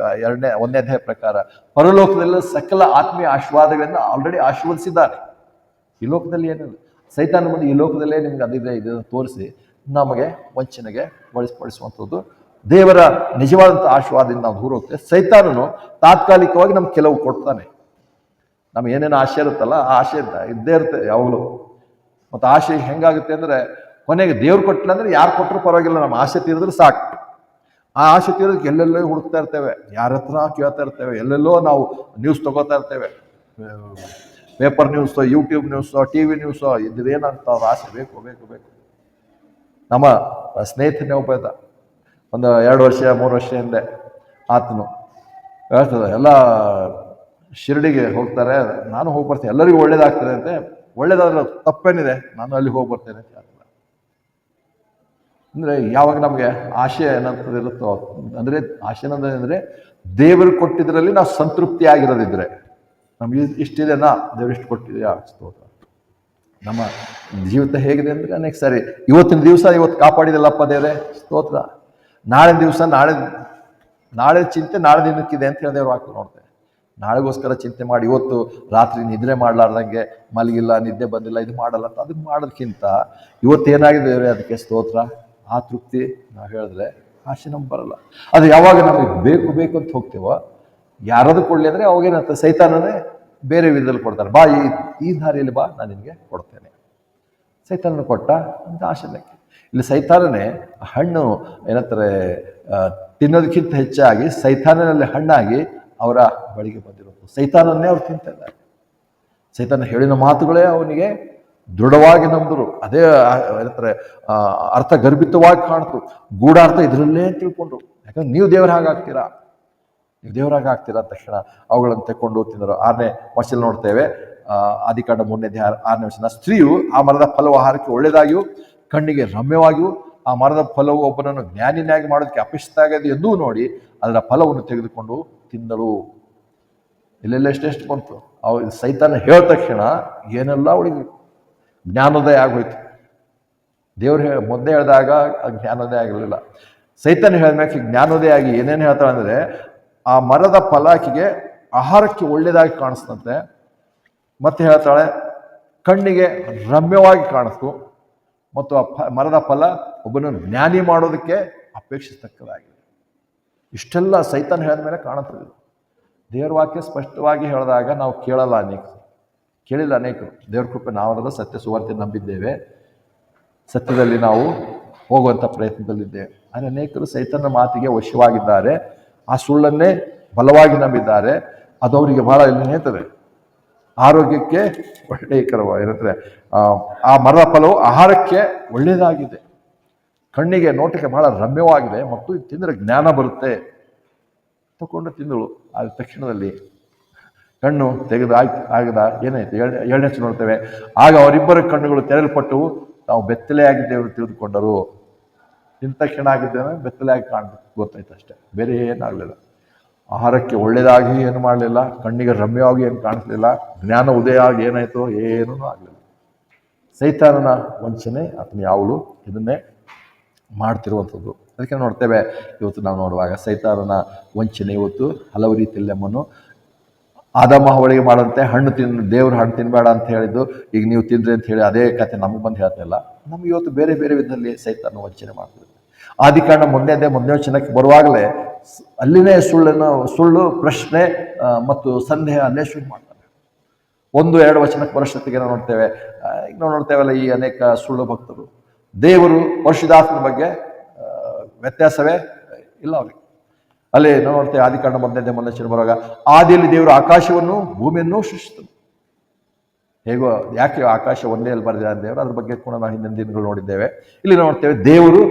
1ನೇ ಅಧ್ಯಾಯ ಪ್ರಕಾರ ಪರಲೋಕದಲ್ಲಿ ಸಕಲ ಆತ್ಮೀಯ ಆಶೀರ್ವಾದಗಳಿಂದ ಆಲ್ರೆಡಿ ಆಶೀರ್ವದಿಸಿದ್ದಾನೆ. ಈ ಲೋಕದಲ್ಲಿ ಏನಿಲ್ಲ. ಸೈತಾನ ಮುಂದೆ ಈ ಲೋಕದಲ್ಲೇ ನಿಮ್ಗೆ ಅದಿದೆ ಇದನ್ನು ತೋರಿಸಿ ನಮಗೆ ವಂಚನೆಗೆ ಬಳಸಿಪಡಿಸುವಂಥದ್ದು. ದೇವರ ನಿಜವಾದಂಥ ಆಶೀರ್ವಾದದಿಂದ ನಾವು ದೂರ ಹೋಗ್ತೇವೆ. ಸೈತಾನನು ತಾತ್ಕಾಲಿಕವಾಗಿ ನಮ್ಗೆ ಕೆಲವು ಕೊಡ್ತಾನೆ. ನಮ್ಗೆ ಏನೇನು ಆಶೆ ಇರುತ್ತಲ್ಲ, ಆ ಆಶೆ ಇದ್ದೇ ಇರುತ್ತೆ ಯಾವಾಗಲೂ. ಮತ್ತು ಆಶೆ ಹೆಂಗಾಗುತ್ತೆ ಅಂದರೆ, ಕೊನೆಗೆ ದೇವ್ರು ಕೊಟ್ಟಿಲ್ಲ ಅಂದರೆ ಯಾರು ಕೊಟ್ಟರು ಪರವಾಗಿಲ್ಲ, ನಮ್ಮ ಆಸೆ ತೀರಿದ್ರೆ ಸಾಕು. ಆ ಆಸೆ ತೀರೋದಕ್ಕೆ ಎಲ್ಲೆಲ್ಲೋ ಹುಡುಕ್ತಾ ಇರ್ತೇವೆ, ಯಾರ ಹತ್ರ ಕೇಳ್ತಾ ಇರ್ತೇವೆ, ಎಲ್ಲೆಲ್ಲೋ ನಾವು ನ್ಯೂಸ್ ತಗೋತಾ ಇರ್ತೇವೆ, ಪೇಪರ್ ನ್ಯೂಸೋ, ಯೂಟ್ಯೂಬ್ ನ್ಯೂಸೋ, TV ನ್ಯೂಸೋ, ಇದ್ರೇನಂತ ಅವ್ರ ಆಸೆ ಬೇಕು ಬೇಕು ಬೇಕು. ನಮ್ಮ ಸ್ನೇಹಿತನೇ ಒಬ್ಬ ಇದ್ದ, ಒಂದು 2 ವರ್ಷ 3 ವರ್ಷ ಹಿಂದೆ. ಆತನು ಹೇಳ್ತದೆ, ಎಲ್ಲ ಶಿರಡಿಗೆ ಹೋಗ್ತಾರೆ, ನಾನು ಹೋಗಿ ಬರ್ತೇನೆ, ಎಲ್ಲರಿಗೂ ಒಳ್ಳೇದಾಗ್ತದೆ ಅಂತೆ. ಒಳ್ಳೇದಾದ್ರೆ ತಪ್ಪೇನಿದೆ, ನಾನು ಅಲ್ಲಿ ಹೋಗಿ ಬರ್ತೇನೆ ಅಂತ ಹೇಳ್ತಾರೆ. ಅಂದರೆ ಯಾವಾಗ ನಮಗೆ ಆಶೆ ಏನಂತದ್ದು ಇರುತ್ತೋ, ಅಂದರೆ ಆಶೆ ಅಂದರೆ ದೇವರು ಕೊಟ್ಟಿದ್ರಲ್ಲಿ ನಾವು ಸಂತೃಪ್ತಿ ಆಗಿರೋದಿದ್ರೆ, ನಮ್ಗೆ ಇಷ್ಟಿದೆನಾ, ದೇವ್ರು ಇಷ್ಟು ಕೊಟ್ಟಿದೆಯಾ, ಸ್ತೋತ್ರ. ನಮ್ಮ ಜೀವಿತ ಹೇಗಿದೆ ಅಂದರೆ ಅನೇಕ ಸಾರಿ ಇವತ್ತಿನ ದಿವಸ ಇವತ್ತು ಕಾಪಾಡಿದಲ್ಲಪ್ಪ ದೇವರೇ ಸ್ತೋತ್ರ, ನಾಳೆ ದಿವಸ ನಾಳೆ ಚಿಂತೆ ನಾಳೆ ದಿನಕ್ಕಿದೆ ಅಂತ ಹೇಳಿ ದೇವ್ರ ವಾಕ್ಯ ನೋಡ್ತೇವೆ. ನಾಳೆಗೋಸ್ಕರ ಚಿಂತೆ ಮಾಡಿ ಇವತ್ತು ರಾತ್ರಿ ನಿದ್ರೆ ಮಾಡಲಾರ್ದಂಗೆ ಮಲಗಿಲ್ಲ, ನಿದ್ದೆ ಬಂದಿಲ್ಲ, ಇದು ಮಾಡಲ್ಲ ಅಂತ ಅದನ್ನು ಮಾಡೋದಕ್ಕಿಂತ ಇವತ್ತೇನಾಗಿದೆ ದೇವರೇ ಅದಕ್ಕೆ ಸ್ತೋತ್ರ, ಆ ತೃಪ್ತಿ ನಾವು ಹೇಳಿದ್ರೆ ಆಶೆ ನಮ್ಗೆ ಬರಲ್ಲ. ಅದು ಯಾವಾಗ ನಮಗೆ ಬೇಕು ಬೇಕು ಅಂತ ಹೋಗ್ತೇವೋ, ಯಾರಾದ್ರು ಕೊಡಲಿ ಅಂದರೆ ಅವಾಗೇನಂತ ಸೈತಾನನೇ ಬೇರೆ ವಿಧದಲ್ಲಿ ಕೊಡ್ತಾರೆ. ಬಾ ಈ ದಾರಿಯಲ್ಲಿ ಬಾ, ನಾನು ನಿನಗೆ ಕೊಡ್ತೇನೆ. ಸೈತಾನನ ಕೊಟ್ಟ ಅಂತ ಆಶೆನಕ್ಕೆ. ಇಲ್ಲಿ ಸೈತಾನನೇ ಹಣ್ಣು ಏನಂತಾರೆ ತಿನ್ನೋದಕ್ಕಿಂತ ಹೆಚ್ಚಾಗಿ ಸೈತಾನನಲ್ಲಿ ಹಣ್ಣಾಗಿ ಅವರ ಬಳಿಗೆ ಬಂದಿರೋದು. ಸೈತಾನನ್ನೇ ಅವ್ರು ತಿಂತಾ ಇದ್ದಾರೆ. ಸೈತಾನ ಹೇಳಿನ ಮಾತುಗಳೇ ಅವನಿಗೆ ದೃಢವಾಗಿ ನಂಬಿದ್ರು. ಅದೇ ಏನಂತಾರೆ ಅರ್ಥಗರ್ಭಿತವಾಗಿ ಕಾಣ್ತು, ಗೂಢಾರ್ಥ ಇದರಲ್ಲೇ ತಿಳ್ಕೊಂಡ್ರು. ಯಾಕಂದ್ರೆ ನೀವು ದೇವರ ಹಾಗಾಗ್ತೀರಾ, ನೀವು ದೇವರಾಗ ಆಗ್ತೀರಾ ಅಂದ ತಕ್ಷಣ ಅವುಗಳನ್ನು ತೆಕ್ಕೊಂಡು ತಿಂದರು. 6ನೇ ವರ್ಷದಲ್ಲಿ ನೋಡ್ತೇವೆ, ಆದಿಕಾಂಡ 3ನೇ ಅಧ್ಯಾಯ 6ನೇ ವಚನ, ಸ್ತ್ರೀಯು ಆ ಮರದ ಫಲವು ಆಹಾರಕ್ಕೆ ಒಳ್ಳೆಯದಾಗಿಯೂ ಕಣ್ಣಿಗೆ ರಮ್ಯವಾಗಿಯೂ ಆ ಮರದ ಫಲವು ಒಬ್ಬನನ್ನು ಜ್ಞಾನಿನಾಗಿ ಮಾಡೋದಕ್ಕೆ ಅಪೇಕ್ಷಿತಾಗದು ಎಂದೂ ನೋಡಿ ಅದರ ಫಲವನ್ನು ತೆಗೆದುಕೊಂಡು ತಿಂದಳು. ಇಲ್ಲೆಲ್ಲ ಎಷ್ಟೆಷ್ಟು ಬಂತು. ಸೈತಾನ ಹೇಳಿದ ತಕ್ಷಣ ಏನೆಲ್ಲ ಅವಳಿಗೆ ಜ್ಞಾನೋದಯ ಆಗೋಯ್ತು. ದೇವ್ರು ಮೊದಲೇ ಹೇಳಿದಾಗ ಜ್ಞಾನೋದಯ ಆಗಿರಲಿಲ್ಲ. ಸೈತಾನ ಹೇಳಿದ್ಮೇಲೆ ಜ್ಞಾನೋದಯ ಆಗಿ ಏನೇನು ಹೇಳ್ತಾಳೆ ಅಂದರೆ, ಆ ಮರದ ಫಲ ಆಕೆಗೆ ಆಹಾರಕ್ಕೆ ಒಳ್ಳೆಯದಾಗಿ ಕಾಣಿಸ್ತಂತೆ, ಮತ್ತೆ ಹೇಳ್ತಾಳೆ ಕಣ್ಣಿಗೆ ರಮ್ಯವಾಗಿ ಕಾಣಿಸ್ತು, ಮತ್ತು ಆ ಮರದ ಫಲ ಒಬ್ಬನನ್ನು ಜ್ಞಾನಿ ಮಾಡೋದಕ್ಕೆ ಅಪೇಕ್ಷಿಸತಕ್ಕದಾಗಿದೆ. ಇಷ್ಟೆಲ್ಲ ಸೈತಾನ ಹೇಳಿದ ಮೇಲೆ ಕಾಣುತ್ತದೆ. ದೇವ್ರ ವಾಕ್ಯ ಸ್ಪಷ್ಟವಾಗಿ ಹೇಳಿದಾಗ ನಾವು ಕೇಳಲ್ಲ, ಕೇಳಿಲ್ಲ ಅನೇಕರು. ದೇವ್ರ ಕೃಪೆ ನಾವೆಲ್ಲ ಸತ್ಯ ಸುವಾರ್ತೆ ನಂಬಿದ್ದೇವೆ, ಸತ್ಯದಲ್ಲಿ ನಾವು ಹೋಗುವಂಥ ಪ್ರಯತ್ನದಲ್ಲಿದ್ದೇವೆ. ಆದರೆ ಅನೇಕರು ಸೈತನ ಮಾತಿಗೆ ವಶವಾಗಿದ್ದಾರೆ, ಆ ಸುಳ್ಳನ್ನೇ ಬಲವಾಗಿ ನಂಬಿದ್ದಾರೆ. ಅದು ಅವರಿಗೆ ಬಹಳ ಏನಿರ್ತದೆ, ಆರೋಗ್ಯಕ್ಕೆ ಒಳ್ಳೆಯಕರವಾಗಿರುತ್ತದೆ. ಆ ಮರದ ಫಲವು ಆಹಾರಕ್ಕೆ ಒಳ್ಳೆಯದಾಗಿದೆ, ಕಣ್ಣಿಗೆ ನೋಟಕ್ಕೆ ಬಹಳ ರಮ್ಯವಾಗಿದೆ, ಮತ್ತು ತಿಂದರೆ ಜ್ಞಾನ ಬರುತ್ತೆ. ತಗೊಂಡು ತಿಂದಳು. ಆ ತಕ್ಷಣದಲ್ಲಿ ಕಣ್ಣು ತೆಗೆದು ಆಗದ ಏನಾಯ್ತು, 2ನೇ ವಚನ ನೋಡ್ತೇವೆ, ಆಗ ಅವರಿಬ್ಬರ ಕಣ್ಣುಗಳು ತೆರೆಯಲ್ಪಟ್ಟು ನಾವು ಬೆತ್ತಲೆಯಾಗಿದ್ದೇವೆ ತಿಳಿದುಕೊಂಡರು. ತಿಂದ ತಕ್ಷಣ ಆಗಿದ್ದೇವೆ, ಬೆತ್ತಲೆಯಾಗಿ ಗೊತ್ತಾಯ್ತು ಅಷ್ಟೇ, ಬೇರೆ ಏನಾಗಲಿಲ್ಲ. ಆಹಾರಕ್ಕೆ ಒಳ್ಳೆಯದಾಗಿ ಏನು ಮಾಡಲಿಲ್ಲ, ಕಣ್ಣಿಗೆ ರಮ್ಯವಾಗಿ ಏನು ಕಾಣಿಸ್ಲಿಲ್ಲ, ಜ್ಞಾನ ಉದಯ ಆಗಿ ಏನಾಯ್ತು, ಏನೂ ಆಗಲಿಲ್ಲ. ಸೈತಾನನ ವಂಚನೆ ಆತನ ಯಾವಳು ಇದನ್ನೇ ಮಾಡ್ತಿರುವಂಥದ್ದು. ಅದಕ್ಕೆ ನೋಡ್ತೇವೆ ಇವತ್ತು ನಾವು ನೋಡುವಾಗ ಸೈತಾನನ ವಂಚನೆ ಇವತ್ತು ಹಲವು ರೀತಿಯಲ್ಲಿ ನಮ್ಮನ್ನು ಆದಾಮ ಹವಳಿಗೆ ಮಾಡಂತೆ ಹಣ್ಣು ದೇವ್ರ ಹಣ್ಣು ತಿನ್ನಬೇಡ ಅಂತ ಹೇಳಿದ್ದು, ಈಗ ನೀವು ತಿಂದ್ರಿ ಅಂತ ಹೇಳಿ ಅದೇ ಕತೆ ನಮಗೆ ಬಂದು ಹೇಳ್ತಿಲ್ಲ. ನಮ್ಗೆ ಇವತ್ತು ಬೇರೆ ಬೇರೆ ವಿಧದಲ್ಲಿ ಸೈತಾನ ವಂಚನೆ ಮಾಡ್ತಿದ್ದೆ. ಆದಿಕಾಂಡ 1ನೇ ವಚನಕ್ಕೆ ಬರುವಾಗಲೇ ಅಲ್ಲಿನೇ ಸುಳ್ಳು ಪ್ರಶ್ನೆ ಮತ್ತು ಸಂದೇಹ ಅಲ್ಲೇ ಶುರು ಮಾಡ್ತಾರೆ. 1-2 ವಚನಕ್ಕೆ ಬರೋಷ್ಟೊತ್ತಿಗೆ ನಾವು ನೋಡ್ತೇವೆ, ಈಗ ನಾವು ನೋಡ್ತೇವಲ್ಲ ಈ ಅನೇಕ ಸುಳ್ಳು ಭಕ್ತರು ದೇವರು ಪರಿಶುದ್ಧಾತ್ಮನ ಬಗ್ಗೆ ವ್ಯತ್ಯಾಸವೇ ಇಲ್ಲ ಅವ್ರಿಗೆ. ಅಲ್ಲಿ ನಾವು ನೋಡ್ತೇವೆ ಆದಿಕಾಂಡ 1ನೇ ವಚನ ಬರುವಾಗ, ಆದಿಯಲ್ಲಿ ದೇವರು ಆಕಾಶವನ್ನು ಭೂಮಿಯನ್ನು ಸೃಷ್ಟಿಸಿದನು. ಹೇಗೋ ಯಾಕೆ ಆಕಾಶ ಒಂದೇ ಅಲ್ಲಿ ಬರೆದಿದ್ದಾರೆ ದೇವರು, ಅದ್ರ ಬಗ್ಗೆ ಕೂಡ ನಾವು ಹಿಂದಿನ ದಿನಗಳು ನೋಡಿದ್ದೇವೆ. ಇಲ್ಲಿ ನೋಡ್ತೇವೆ ದೇವರು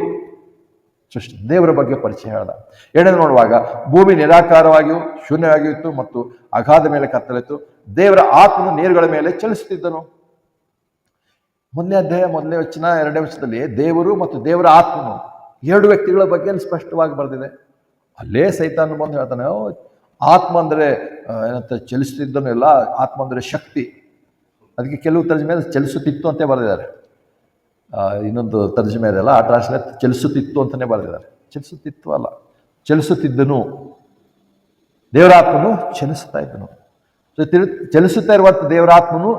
ಸೃಷ್ಟಿ, ದೇವರ ಬಗ್ಗೆ ಪರಿಚಯ ಹೇಳ್ದ. 2ನೇ ನೋಡುವಾಗ ಭೂಮಿ ನಿರಾಕಾರವಾಗಿಯೂ ಶೂನ್ಯವಾಗಿಯೂ ಇತ್ತು ಮತ್ತು ಅಗಾಧ ಮೇಲೆ ಕತ್ತಲಿತ್ತು, ದೇವರ ಆತ್ಮನು ನೀರುಗಳ ಮೇಲೆ ಚಲಿಸುತ್ತಿದ್ದನು. 1ನೇ ಅಧ್ಯಾಯ 1ನೇ ವಚನ 2ನೇ ವಚನದಲ್ಲಿ ದೇವರು ಮತ್ತು ದೇವರ ಆತ್ಮನು 2 ವ್ಯಕ್ತಿಗಳ ಬಗ್ಗೆ ಸ್ಪಷ್ಟವಾಗಿ ಬರೆದಿದೆ. ಅಲ್ಲೇ ಸೈತಾನ ಬಂದು ಹೇಳ್ತಾನೆ, ಆತ್ಮ ಅಂದರೆ ಏನಂತ ಚಲಿಸುತ್ತಿದ್ದನು ಇಲ್ಲ, ಆತ್ಮ ಅಂದರೆ ಶಕ್ತಿ. ಅದಕ್ಕೆ ಕೆಲವು ತರ್ಜಮೆ ಚಲಿಸುತ್ತಿತ್ತು ಅಂತೇ ಬರೆದಿದ್ದಾರೆ. ಇನ್ನೊಂದು ತರ್ಜಮೆ ಇದೆಯಲ್ಲ, ಆ ಟ್ರಾನ್ಸ್ಲೇಟ್ ಚಲಿಸುತ್ತಿತ್ತು ಅಂತಲೇ ಬರೆದಿದ್ದಾರೆ. ಚಲಿಸುತ್ತಿತ್ತು ಅಲ್ಲ, ಚಲಿಸುತ್ತಿದ್ದನು. ದೇವರಾತ್ಮನು ಚಲಿಸ್ತಾ ಇದ್ದನು. ಚಲಿಸುತ್ತಾ ಇರುವಂಥ ದೇವರಾತ್ಮನು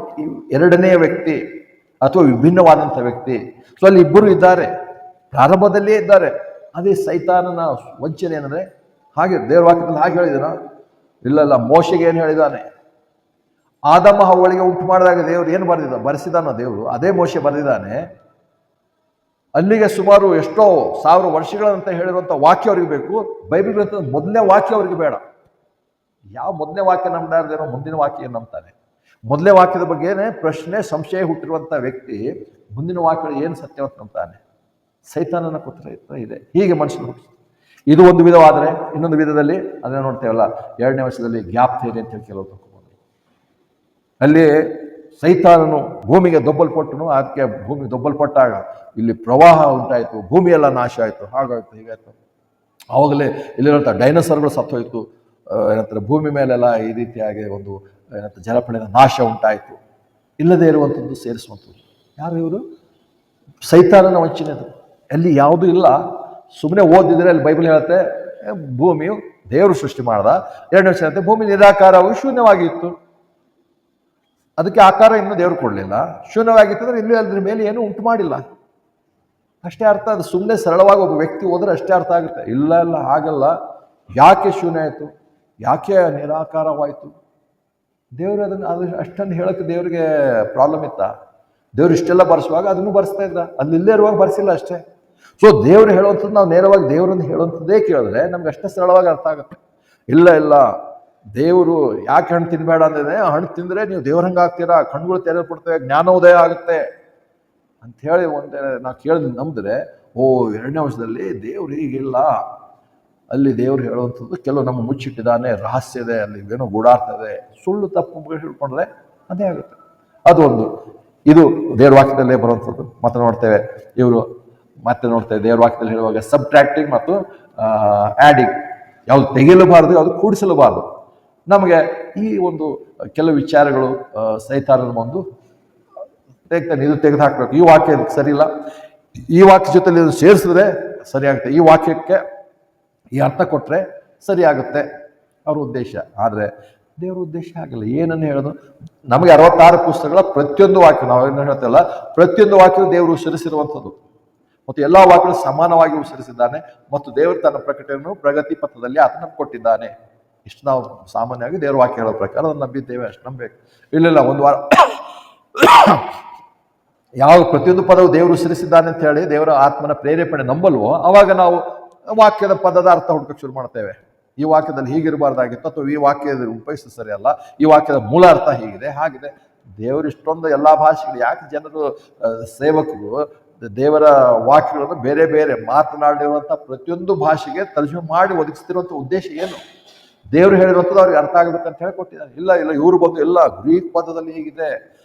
2ನೇ ವ್ಯಕ್ತಿ ಅಥವಾ ವಿಭಿನ್ನವಾದಂಥ ವ್ಯಕ್ತಿ. ಸೊ ಅಲ್ಲಿ ಇಬ್ಬರು ಇದ್ದಾರೆ, ಪ್ರಾರಂಭದಲ್ಲಿಯೇ ಇದ್ದಾರೆ. ಅದೇ ಸೈತಾನನ ವಂಚನೆ ಏನಂದರೆ, ಹಾಗೆ ದೇವ್ರ ವಾಕ್ಯದಲ್ಲಿ ಹಾಗೆ ಹೇಳಿದಾನ? ಇಲ್ಲ, ಮೋಶೆಗೆ ಏನು ಹೇಳಿದಾನೆ? ಆದಮ ಹವ್ವಳಿಗೆ ಉಂಟು ಮಾಡಿದಾಗ ದೇವರು ಏನು ಬರೆಸಿದಾನ ದೇವರು, ಅದೇ ಮೋಶೆ ಬರೆದಿದ್ದಾನೆ. ಅಲ್ಲಿಗೆ ಸುಮಾರು ಎಷ್ಟೋ 1000 ವರ್ಷಗಳಂತ ಹೇಳಿರುವಂಥ ವಾಕ್ಯ ಅವ್ರಿಗೆ ಬೇಕು. ಬೈಬಲ್ ಗ್ರಂಥದ ಮೊದಲನೇ ವಾಕ್ಯ ಅವ್ರಿಗೆ ಬೇಡ. ಯಾವ ಮೊದಲನೇ ವಾಕ್ಯ ನಂಬದಾರ್ದೇನೋ ಮುಂದಿನ ವಾಕ್ಯ ನಂಬ್ತಾನೆ. ಮೊದಲನೇ ವಾಕ್ಯದ ಬಗ್ಗೆನೇ ಪ್ರಶ್ನೆ ಸಂಶಯ ಹುಟ್ಟಿರುವಂಥ ವ್ಯಕ್ತಿ ಮುಂದಿನ ವಾಕ್ಯಗಳು ಏನು ಸತ್ಯವಂತ ನಂಬ್ತಾನೆ. ಸೈತಾನನ ಪುತ್ರ ಇದೆ. ಹೀಗೆ ಮನುಷ್ಯನು ಹುಟ್ಟಿಸ್ತಾನೆ. ಇದು ಒಂದು ವಿಧವಾದರೆ, ಇನ್ನೊಂದು ವಿಧದಲ್ಲಿ ಅದನ್ನು ನೋಡ್ತೇವಲ್ಲ, 2ನೇ ವರ್ಷದಲ್ಲಿ ಗ್ಯಾಪ್ ಥಿಯರಿ ಅಂತ ಹೇಳಿ ಕೆಲವು ತಗೊಂಡ್ಬಂದರು. ಅಲ್ಲಿ ಸೈತಾನನು ಭೂಮಿಗೆ ದೊಬ್ಬಲ್ಪಟ್ಟನು. ಅದಕ್ಕೆ ಭೂಮಿ ದೊಬ್ಬಲ್ಪಟ್ಟಾಗ ಇಲ್ಲಿ ಪ್ರವಾಹ ಉಂಟಾಯಿತು, ಭೂಮಿಯೆಲ್ಲ ನಾಶ ಆಯಿತು, ಹಾಗಾಯಿತು ಹೀಗಾಯಿತು. ಆವಾಗಲೇ ಇಲ್ಲಿರುವಂಥ ಡೈನೋಸರ್ಗಳು ಸತ್ತೋಯ್ತು. ಏನಂತಾರೆ ಭೂಮಿ ಮೇಲೆಲ್ಲ ಈ ರೀತಿಯಾಗಿ ಒಂದು ಏನಂತ ಜಲಪ್ರಳಯದ ನಾಶ ಉಂಟಾಯಿತು. ಇಲ್ಲದೇ ಇರುವಂಥದ್ದು ಸೇರಿಸುವಂಥದ್ದು ಯಾರು ಇವರು? ಸೈತಾನನ ವಂಚನೆದು. ಅಲ್ಲಿ ಯಾವುದೂ ಇಲ್ಲ. ಸುಮ್ಮನೆ ಓದಿದ್ರೆ ಅಲ್ಲಿ ಬೈಬಲ್ ಹೇಳುತ್ತೆ ಭೂಮಿಯು ದೇವರು ಸೃಷ್ಟಿ ಮಾಡ್ದ. ಎರಡನೇ ವಿಷಯ ಹೇಳುತ್ತೆ ಭೂಮಿ ನಿರಾಕಾರವು ಶೂನ್ಯವಾಗಿತ್ತು. ಅದಕ್ಕೆ ಆಕಾರ ಇನ್ನೂ ದೇವರು ಕೊಡಲಿಲ್ಲ. ಶೂನ್ಯವಾಗಿತ್ತು ಅಂದರೆ ಇನ್ನೂ ಅದ್ರ ಮೇಲೆ ಏನು ಉಂಟು ಮಾಡಿಲ್ಲ, ಅಷ್ಟೇ ಅರ್ಥ. ಅದು ಸುಮ್ಮನೆ ಸರಳವಾಗಿ ಒಬ್ಬ ವ್ಯಕ್ತಿ ಹೋದ್ರೆ ಅಷ್ಟೇ ಅರ್ಥ ಆಗುತ್ತೆ. ಇಲ್ಲ ಇಲ್ಲ, ಹಾಗಲ್ಲ. ಯಾಕೆ ಶೂನ್ಯ ಆಯಿತು, ಯಾಕೆ ನಿರಾಕಾರವಾಯಿತು? ದೇವರು ಅದು ಅಷ್ಟನ್ನು ಹೇಳೋಕ್ಕೆ ದೇವರಿಗೆ ಪ್ರಾಬ್ಲಮ್ ಇತ್ತಾ? ದೇವ್ರು ಇಷ್ಟೆಲ್ಲ ಬರ್ಸುವಾಗ ಅದನ್ನು ಬರ್ಸ್ತಾ ಇದ್ದ, ಅಲ್ಲಿ ಇಲ್ಲೇ ಇರುವಾಗ ಬರ್ಸಿಲ್ಲ ಅಷ್ಟೇ. ಸೊ ದೇವ್ರು ಹೇಳುವಂಥದ್ದು ನಾವು ನೇರವಾಗಿ ದೇವರನ್ನು ಹೇಳುವಂಥದ್ದೇ ಕೇಳಿದ್ರೆ ನಮ್ಗೆ ಅಷ್ಟೇ ಸರಳವಾಗಿ ಅರ್ಥ ಆಗುತ್ತೆ. ಇಲ್ಲ ಇಲ್ಲ, ದೇವರು ಯಾಕೆ ಹಣ್ಣು ತಿನ್ಬೇಡ ಅಂದ್ರೆ ಹಣ್ಣು ತಿಂದರೆ ನೀವು ದೇವ್ರ ಹಂಗೆ ಆಗ್ತೀರಾ, ಕಣ್ಗಳು ತೆರೆದ್ಬಿಡ್ತೇವೆ, ಜ್ಞಾನೋದಯ ಆಗುತ್ತೆ ಅಂಥೇಳಿ ಒಂದೇ ನಾವು ಕೇಳಿ ನಂಬಿದ್ರೆ ಎರಡನೇ ವರ್ಷದಲ್ಲಿ ದೇವ್ರು ಹೀಗಿಲ್ಲ. ಅಲ್ಲಿ ದೇವ್ರು ಹೇಳುವಂಥದ್ದು ಕೆಲವು ನಮ್ಮ ಮುಚ್ಚಿಟ್ಟಿದ್ದಾನೆ, ರಹಸ್ಯ ಇದೆ, ಅಲ್ಲಿ ಏನೋ ಗೂಡಾಡ್ತದೆ. ಸುಳ್ಳು ತಪ್ಪು ಹೇಳ್ಕೊಂಡ್ರೆ ಅದೇ ಆಗುತ್ತೆ. ಅದೊಂದು ಇದು ದೇವ್ರ ವಾಕ್ಯದಲ್ಲೇ ಬರುವಂಥದ್ದು. ಮತ್ತೆ ನೋಡ್ತೇವೆ ದೇವ್ರ ವಾಕ್ಯದಲ್ಲಿ ಹೇಳುವಾಗ ಸಬ್ಟ್ರಾಕ್ಟಿಂಗ್ ಮತ್ತು ಆ್ಯಡಿಂಗ್, ಯಾವುದು ತೆಗೆಯಲಬಾರದು, ಯಾವುದು ಕೂಡಿಸಲಬಾರದು. ನಮಗೆ ಈ ಒಂದು ಕೆಲವು ವಿಚಾರಗಳು ಸೈತಾನನ ಒಂದು ತೆಗ್ತಾನೆ, ಇದು ತೆಗೆದು ಹಾಕ್ಬೇಕು, ಈ ವಾಕ್ಯ ಸರಿ ಇಲ್ಲ, ಈ ವಾಕ್ಯ ಜೊತೆಲಿ ಇದು ಸೇರಿಸಿದ್ರೆ ಸರಿಯಾಗುತ್ತೆ, ಈ ವಾಕ್ಯಕ್ಕೆ ಈ ಅರ್ಥ ಕೊಟ್ಟರೆ ಸರಿಯಾಗುತ್ತೆ ಅವ್ರ ಉದ್ದೇಶ. ಆದರೆ ದೇವರ ಉದ್ದೇಶ ಆಗಿಲ್ಲ. ಏನನ್ನು ಹೇಳೋದು? ನಮಗೆ 66 ಪುಸ್ತಕಗಳ ಪ್ರತಿಯೊಂದು ವಾಕ್ಯ, ನಾವೇನು ಹೇಳ್ತೇವಲ್ಲ, ಪ್ರತಿಯೊಂದು ವಾಕ್ಯವು ದೇವರು ಉಸಿರಿಸಿರುವಂಥದ್ದು ಮತ್ತು ಎಲ್ಲ ವಾಕ್ಯಗಳು ಸಮಾನವಾಗಿ ಉಸಿರಿಸಿದ್ದಾನೆ. ಮತ್ತು ದೇವರು ತನ್ನ ಪ್ರಕಟಣೆಯನ್ನು ಪ್ರಗತಿ ಪಥದಲ್ಲಿ ಆತನ ಕೊಟ್ಟಿದ್ದಾನೆ. ಇಷ್ಟು ನಾವು ಸಾಮಾನ್ಯವಾಗಿ ದೇವರ ವಾಕ್ಯ ಹೇಳೋ ಪ್ರಕಾರ ಅದನ್ನು ನಂಬಿದ್ದೇವೆ, ಅಷ್ಟು ನಂಬಬೇಕು. ಇಲ್ಲ ಒಂದು ವಾರ ಯಾವ ಪ್ರತಿಯೊಂದು ಪದವು ದೇವರು ಉಸಿರಿಸಿದ್ದಾನೆ ಅಂತ ಹೇಳಿ ದೇವರ ಆತ್ಮನ ಪ್ರೇರೇಪಣೆ ನಂಬಲ್ವೋ ಅವಾಗ ನಾವು ವಾಕ್ಯದ ಪದದ ಅರ್ಥ ಹುಡುಕಕ್ಕೆ ಶುರು ಮಾಡ್ತೇವೆ. ಈ ವಾಕ್ಯದಲ್ಲಿ ಹೀಗಿರಬಾರ್ದಾಗಿತ್ತು, ಅಥವಾ ಈ ವಾಕ್ಯದ ಉಪಯೋಗಿಸ ಸರಿಯಲ್ಲ, ಈ ವಾಕ್ಯದ ಮೂಲ ಅರ್ಥ ಹೀಗಿದೆ, ಹಾಗಿದೆ. ದೇವರು ಇಷ್ಟೊಂದು ಎಲ್ಲ ಭಾಷೆಗಳು ಯಾಕೆ ಜನರು ಸೇವಕರು ದೇವರ ವಾಕ್ಯಗಳನ್ನು ಬೇರೆ ಬೇರೆ ಮಾತನಾಡಿರುವಂಥ ಪ್ರತಿಯೊಂದು ಭಾಷೆಗೆ ತರ್ಜುಮೆ ಮಾಡಿ ಒದಗಿಸ್ತಿರುವಂಥ ಉದ್ದೇಶ ಏನು? ದೇವರು ಹೇಳಿರುವಂಥದ್ದು ಅವ್ರಿಗೆ ಅರ್ಥ ಆಗಬೇಕಂತ ಹೇಳಿ ಕೊಟ್ಟಿದ್ದಾರೆ. ಇಲ್ಲ ಇವರು ಬಂದು ಎಲ್ಲ ಗ್ರೀಕ್ ಪದದಲ್ಲಿ ಹೀಗಿದೆ,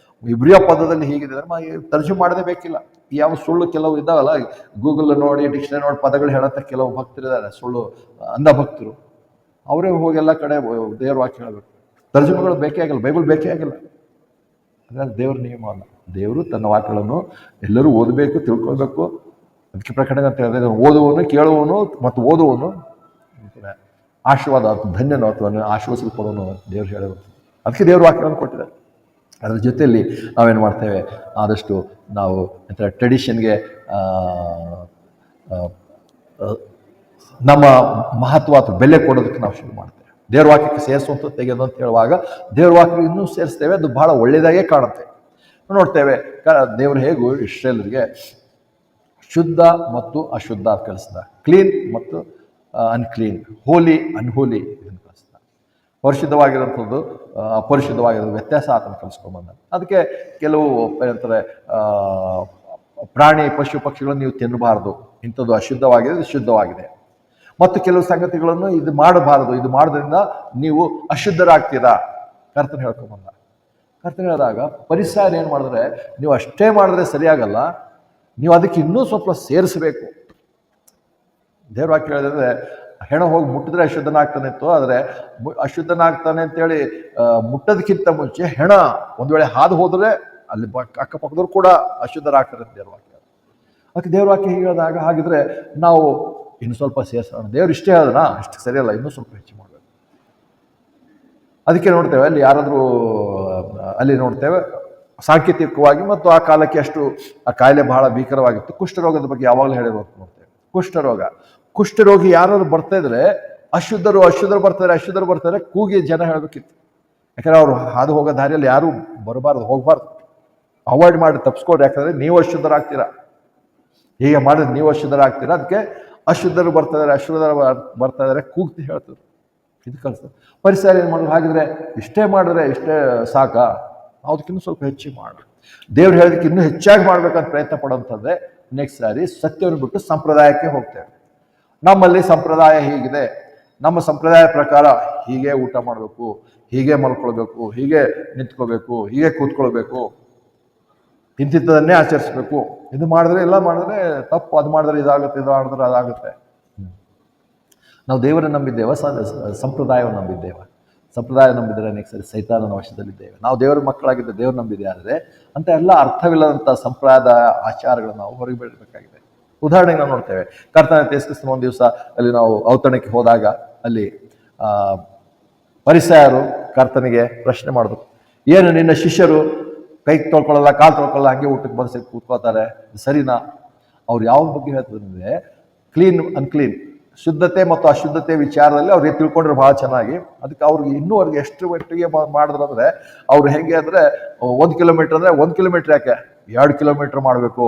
ಇಬ್ರಿಯ ಪದದಲ್ಲಿ ಹೀಗಿದೆ ಅಂದ್ರೆ ತರ್ಜುಮೆ ಮಾಡದೇ ಬೇಕಿಲ್ಲ. ಯಾವ ಸುಳ್ಳು ಕೆಲವು ಇದ್ದಾವಲ್ಲ, ಗೂಗಲ್ ನೋಡಿ ಡಿಕ್ಷನರಿ ನೋಡಿ ಪದಗಳು ಹೇಳಂತ ಕೆಲವು ಭಕ್ತರಿದ್ದಾರೆ, ಸುಳ್ಳು ಅಂಧ ಭಕ್ತರು. ಅವರೇ ಹೋಗೆಲ್ಲ ಕಡೆ ದೇವ್ರ ವಾಕ್ಯ ಹೇಳಬೇಕು. ತರ್ಜುಮೆಗಳು ಬೇಕೇ ಆಗಿಲ್ಲ, ಬೈಬಲ್ ಬೇಕೇ ಆಗಿಲ್ಲ. ಅದ್ರಲ್ಲಿ ದೇವ್ರ ನಿಯಮ ಅಲ್ಲ. ದೇವರು ತನ್ನ ವಾಕ್ಯಗಳನ್ನು ಎಲ್ಲರೂ ಓದಬೇಕು, ತಿಳ್ಕೊಳ್ಬೇಕು. ಅದಕ್ಕೆ ಪ್ರಕಟಣೆ ಅಂತ ಹೇಳಿದ್ರೆ ಓದುವನು, ಕೇಳುವನು ಮತ್ತು ಓದುವನು ಆಶೀರ್ವಾದ, ಧನ್ಯನು ಅಥವಾ ಆಶ್ವಾಸಲ್ಪಡೋನು ದೇವ್ರು ಹೇಳಬೇಕು. ಅದಕ್ಕೆ ದೇವ್ರ ವಾಕ್ಯಗಳನ್ನು ಕೊಟ್ಟಿದ್ದಾರೆ. ಅದರ ಜೊತೆಯಲ್ಲಿ ನಾವೇನು ಮಾಡ್ತೇವೆ, ಆದಷ್ಟು ನಾವು ಟ್ರೆಡಿಷನ್ಗೆ ನಮ್ಮ ಮಹತ್ವ ಅಥವಾ ಬೆಲೆ ಕೊಡೋದಕ್ಕೆ ನಾವು ಶುರು ಮಾಡ್ತೇವೆ. ದೇವ್ರ ವಾಕ್ಯಕ್ಕೆ ಸೇರಿಸುವಂಥದ್ದು ತೆಗೆಯೋದು ಅಂತ ಹೇಳುವಾಗ ದೇವ್ರ ವಾಕ್ಯ ಇನ್ನೂ ಸೇರಿಸ್ತೇವೆ, ಅದು ಬಹಳ ಒಳ್ಳೆಯದಾಗೇ ಕಾಣುತ್ತೆ. ನೋಡ್ತೇವೆ ದೇವರು ಹೇಗೂ ಇಸ್ರೇಲರಿಗೆ ಶುದ್ಧ ಮತ್ತು ಅಶುದ್ಧ ಅಂತ ಕಲಿಸಿದ, ಕ್ಲೀನ್ ಮತ್ತು ಅನ್ಕ್ಲೀನ್, ಹೋಲಿ ಅನ್ಹೋಲಿ ಇದನ್ನು ಕಲಿಸಿದ, ಪರಿಶುದ್ಧವಾಗಿರೋಂಥದ್ದು ಅಪರಿಶುದ್ಧವಾಗಿರೋದು ವ್ಯತ್ಯಾಸ ಆತನ ಕಲಿಸ್ಕೊಂಡ್ಬಂದ. ಅದಕ್ಕೆ ಕೆಲವು ಏನಂತಾರೆ ಪ್ರಾಣಿ ಪಶು ಪಕ್ಷಿಗಳನ್ನು ನೀವು ತಿನ್ನಬಾರ್ದು, ಇಂಥದ್ದು ಅಶುದ್ಧವಾಗಿದೆ, ಇದು ಶುದ್ಧವಾಗಿದೆ. ಮತ್ತು ಕೆಲವು ಸಂಗತಿಗಳನ್ನು ಇದು ಮಾಡಬಾರದು, ಇದು ಮಾಡೋದ್ರಿಂದ ನೀವು ಅಶುದ್ಧರಾಗ್ತೀರಾ ಕರ್ತನ ಹೇಳ್ಕೊಂಬಂದ. ಕರ್ತನ ಹೇಳಿದಾಗ ಪರಿಸರ ಏನು ಮಾಡಿದ್ರೆ, ನೀವು ಅಷ್ಟೇ ಮಾಡಿದ್ರೆ ಸರಿಯಾಗಲ್ಲ, ನೀವು ಅದಕ್ಕೆ ಇನ್ನೂ ಸ್ವಲ್ಪ ಸೇರಿಸಬೇಕು. ದೇವ್ರ ವಾಕ್ಯ ಹೇಳಿದ್ರೆ ಹೆಣ ಹೋಗಿ ಮುಟ್ಟಿದ್ರೆ ಅಶುದ್ಧನಾಗ್ತಾನೆ ಇತ್ತು, ಆದರೆ ಅಶುದ್ಧನಾಗ್ತಾನೆ ಅಂತೇಳಿ ಮುಟ್ಟೋದಕ್ಕಿಂತ ಮುಂಚೆ ಹೆಣ ಒಂದು ವೇಳೆ ಹಾದು ಹೋದರೆ ಅಲ್ಲಿ ಅಕ್ಕಪಕ್ಕದವ್ರು ಕೂಡ ಅಶುದ್ಧರಾಗ್ತಾರೆ ಅಂತ ದೇವ್ರ ವಾಕ್ಯ. ಅದಕ್ಕೆ ದೇವ್ರ ವಾಕ್ಯ ಹೇಳಿದಾಗ ಹಾಗಿದ್ರೆ ನಾವು ಇನ್ನು ಸ್ವಲ್ಪ ಸೇರಿಸೋಣ. ದೇವ್ರು ಇಷ್ಟೇ ಹೇಳಿದ್ರಾ, ಅಷ್ಟು ಸರಿಯಲ್ಲ, ಇನ್ನೂ ಸ್ವಲ್ಪ ಹೆಚ್ಚು ಮಾಡಬೇಕು. ಅದಕ್ಕೆ ನೋಡ್ತೇವೆ ಅಲ್ಲಿ ಯಾರಾದರೂ ಅಲ್ಲಿ ನೋಡ್ತೇವೆ ಸಾಂಕೇತಿಕವಾಗಿ ಮತ್ತು ಆ ಕಾಲಕ್ಕೆ ಅಷ್ಟು ಆ ಕಾಯಿಲೆ ಬಹಳ ಭೀಕರವಾಗಿತ್ತು. ಕುಷ್ಠರೋಗದ ಬಗ್ಗೆ ಯಾವಾಗಲೂ ಹೇಳಿರೋದು ನೋಡ್ತೇವೆ. ಕುಷ್ಠರೋಗಿ ಯಾರಾದ್ರು ಬರ್ತಾ ಇದ್ರೆ ಅಶುದ್ಧರು ಬರ್ತಾರೆ ಕೂಗಿ ಜನ ಹೇಳಬೇಕಿತ್ತು. ಯಾಕಂದ್ರೆ ಅವರು ಹಾದು ಹೋಗೋ ದಾರಿಯಲ್ಲಿ ಯಾರೂ ಬರಬಾರ್ದು, ಹೋಗಬಾರ್ದು, ಅವಾಯ್ಡ್ ಮಾಡಿ ತಪ್ಪಿಸ್ಕೊಡ್ರಿ. ಯಾಕಂದ್ರೆ ನೀವು ಅಶುದ್ಧರಾಗ್ತೀರಾ, ಹೀಗೆ ಮಾಡಿದ್ರೆ ನೀವು ಅಶುದ್ಧರಾಗ್ತೀರಾ. ಅದಕ್ಕೆ ಅಶುದ್ಧರು ಬರ್ತಾ ಇದ್ದಾರೆ ಕೂಗ್ತಿ ಹೇಳ್ತಾರೆ. ಇದು ಕಲಿಸ್ತದೆ. ಪರಿಸರ ಏನು ಮಾಡೋದು, ಹಾಗಿದ್ರೆ ಇಷ್ಟೇ ಮಾಡಿದ್ರೆ ಇಷ್ಟೇ ಸಾಕಾ, ಅದಕ್ಕಿನ್ನೂ ಸ್ವಲ್ಪ ಹೆಚ್ಚಿಗೆ ಮಾಡಿ ದೇವ್ರು ಹೇಳೋದಕ್ಕೆ ಇನ್ನೂ ಹೆಚ್ಚಾಗಿ ಮಾಡ್ಬೇಕಂತ ಪ್ರಯತ್ನ ಪಡೋಂಥದ್ದೇ ನೆಕ್ಸ್ಟ್ ಸಾರಿ ಸತ್ಯವನ್ನು ಬಿಟ್ಟು ಸಂಪ್ರದಾಯಕ್ಕೆ ಹೋಗ್ತೇವೆ. ನಮ್ಮಲ್ಲಿ ಸಂಪ್ರದಾಯ ಹೀಗಿದೆ, ನಮ್ಮ ಸಂಪ್ರದಾಯ ಪ್ರಕಾರ ಹೀಗೆ ಊಟ ಮಾಡಬೇಕು, ಹೀಗೆ ಮಲ್ಕೊಳ್ಬೇಕು, ಹೀಗೆ ನಿಂತ್ಕೋಬೇಕು, ಹೀಗೆ ಕೂತ್ಕೊಳ್ಬೇಕು, ಇಂಥದ್ದನ್ನೇ ಆಚರಿಸ್ಬೇಕು. ಇದು ಮಾಡಿದ್ರೆ ಎಲ್ಲ ಮಾಡಿದ್ರೆ ತಪ್ಪು, ಅದು ಮಾಡಿದ್ರೆ ಇದಾಗುತ್ತೆ, ಇದು ಮಾಡಿದ್ರೆ ಅದಾಗುತ್ತೆ. ನಾವು ದೇವರನ್ನು ನಂಬಿದ್ದೇವೆ, ಸಂಪ್ರದಾಯವನ್ನು ನಂಬಿದ್ದೇವೆ. ಸಂಪ್ರದಾಯ ನಂಬಿದರೆ ನೆಕ್ಸ್ಟ್ ಸರಿ ಸೈತಾನನ ವಶದಲ್ಲಿದ್ದೇವೆ. ನಾವು ದೇವರ ಮಕ್ಕಳಾಗಿದ್ದರೆ ದೇವರು ನಂಬಿದೆ ಆದರೆ ಅಂತ ಎಲ್ಲ ಅರ್ಥವಿಲ್ಲದಂಥ ಸಂಪ್ರದಾಯ ಆಚಾರಗಳನ್ನು ನಾವು ಹೊರಗೆ ಬಿಡಬೇಕಾಗಿದೆ. ಉದಾಹರಣೆಗೆ ನಾವು ನೋಡ್ತೇವೆ, ಕರ್ತನ ಯೇಸುಕ್ರಿಸ್ತನ ಒಂದು ದಿವಸ ಅಲ್ಲಿ ನಾವು ಔತಣಕ್ಕೆ ಹೋದಾಗ ಅಲ್ಲಿ ಫರಿಸಾಯರು ಕರ್ತನಿಗೆ ಪ್ರಶ್ನೆ ಮಾಡಿದ್ರು, ಏನು ನಿನ್ನ ಶಿಷ್ಯರು ಕೈ ತೊಳ್ಕೊಳ್ಳಲ್ಲ, ಕಾಲು ತೊಳ್ಕೊಳ್ಳಲ್ಲ, ಹಂಗೆ ಊಟಕ್ಕೆ ಬಂದು ಕೂತ್ಕೋತಾರೆ, ಸರಿನಾ? ಅವ್ರು ಯಾವ ಬಗ್ಗೆ ಹೇಳ್ತಾರೆ ಅಂದರೆ ಕ್ಲೀನ್ ಅನ್ಕ್ಲೀನ್, ಶುದ್ಧತೆ ಮತ್ತು ಅಶುದ್ಧತೆ ವಿಚಾರದಲ್ಲಿ ಅವ್ರಿಗೆ ತಿಳ್ಕೊಂಡ್ರೆ ಭಾಳ ಚೆನ್ನಾಗಿ. ಅದಕ್ಕೆ ಅವ್ರಿಗೆ ಇನ್ನೂವರೆಗೆ ಎಷ್ಟು ಮಟ್ಟಿಗೆ ಮಾಡಿದ್ರು ಅಂದರೆ ಅವ್ರು ಹೆಂಗೆ ಅಂದರೆ 1 ಕಿಲೋಮೀಟರ್ ಅಂದರೆ 1 ಕಿಲೋಮೀಟರ್ ಯಾಕೆ 2 ಕಿಲೋಮೀಟರ್ ಮಾಡಬೇಕು.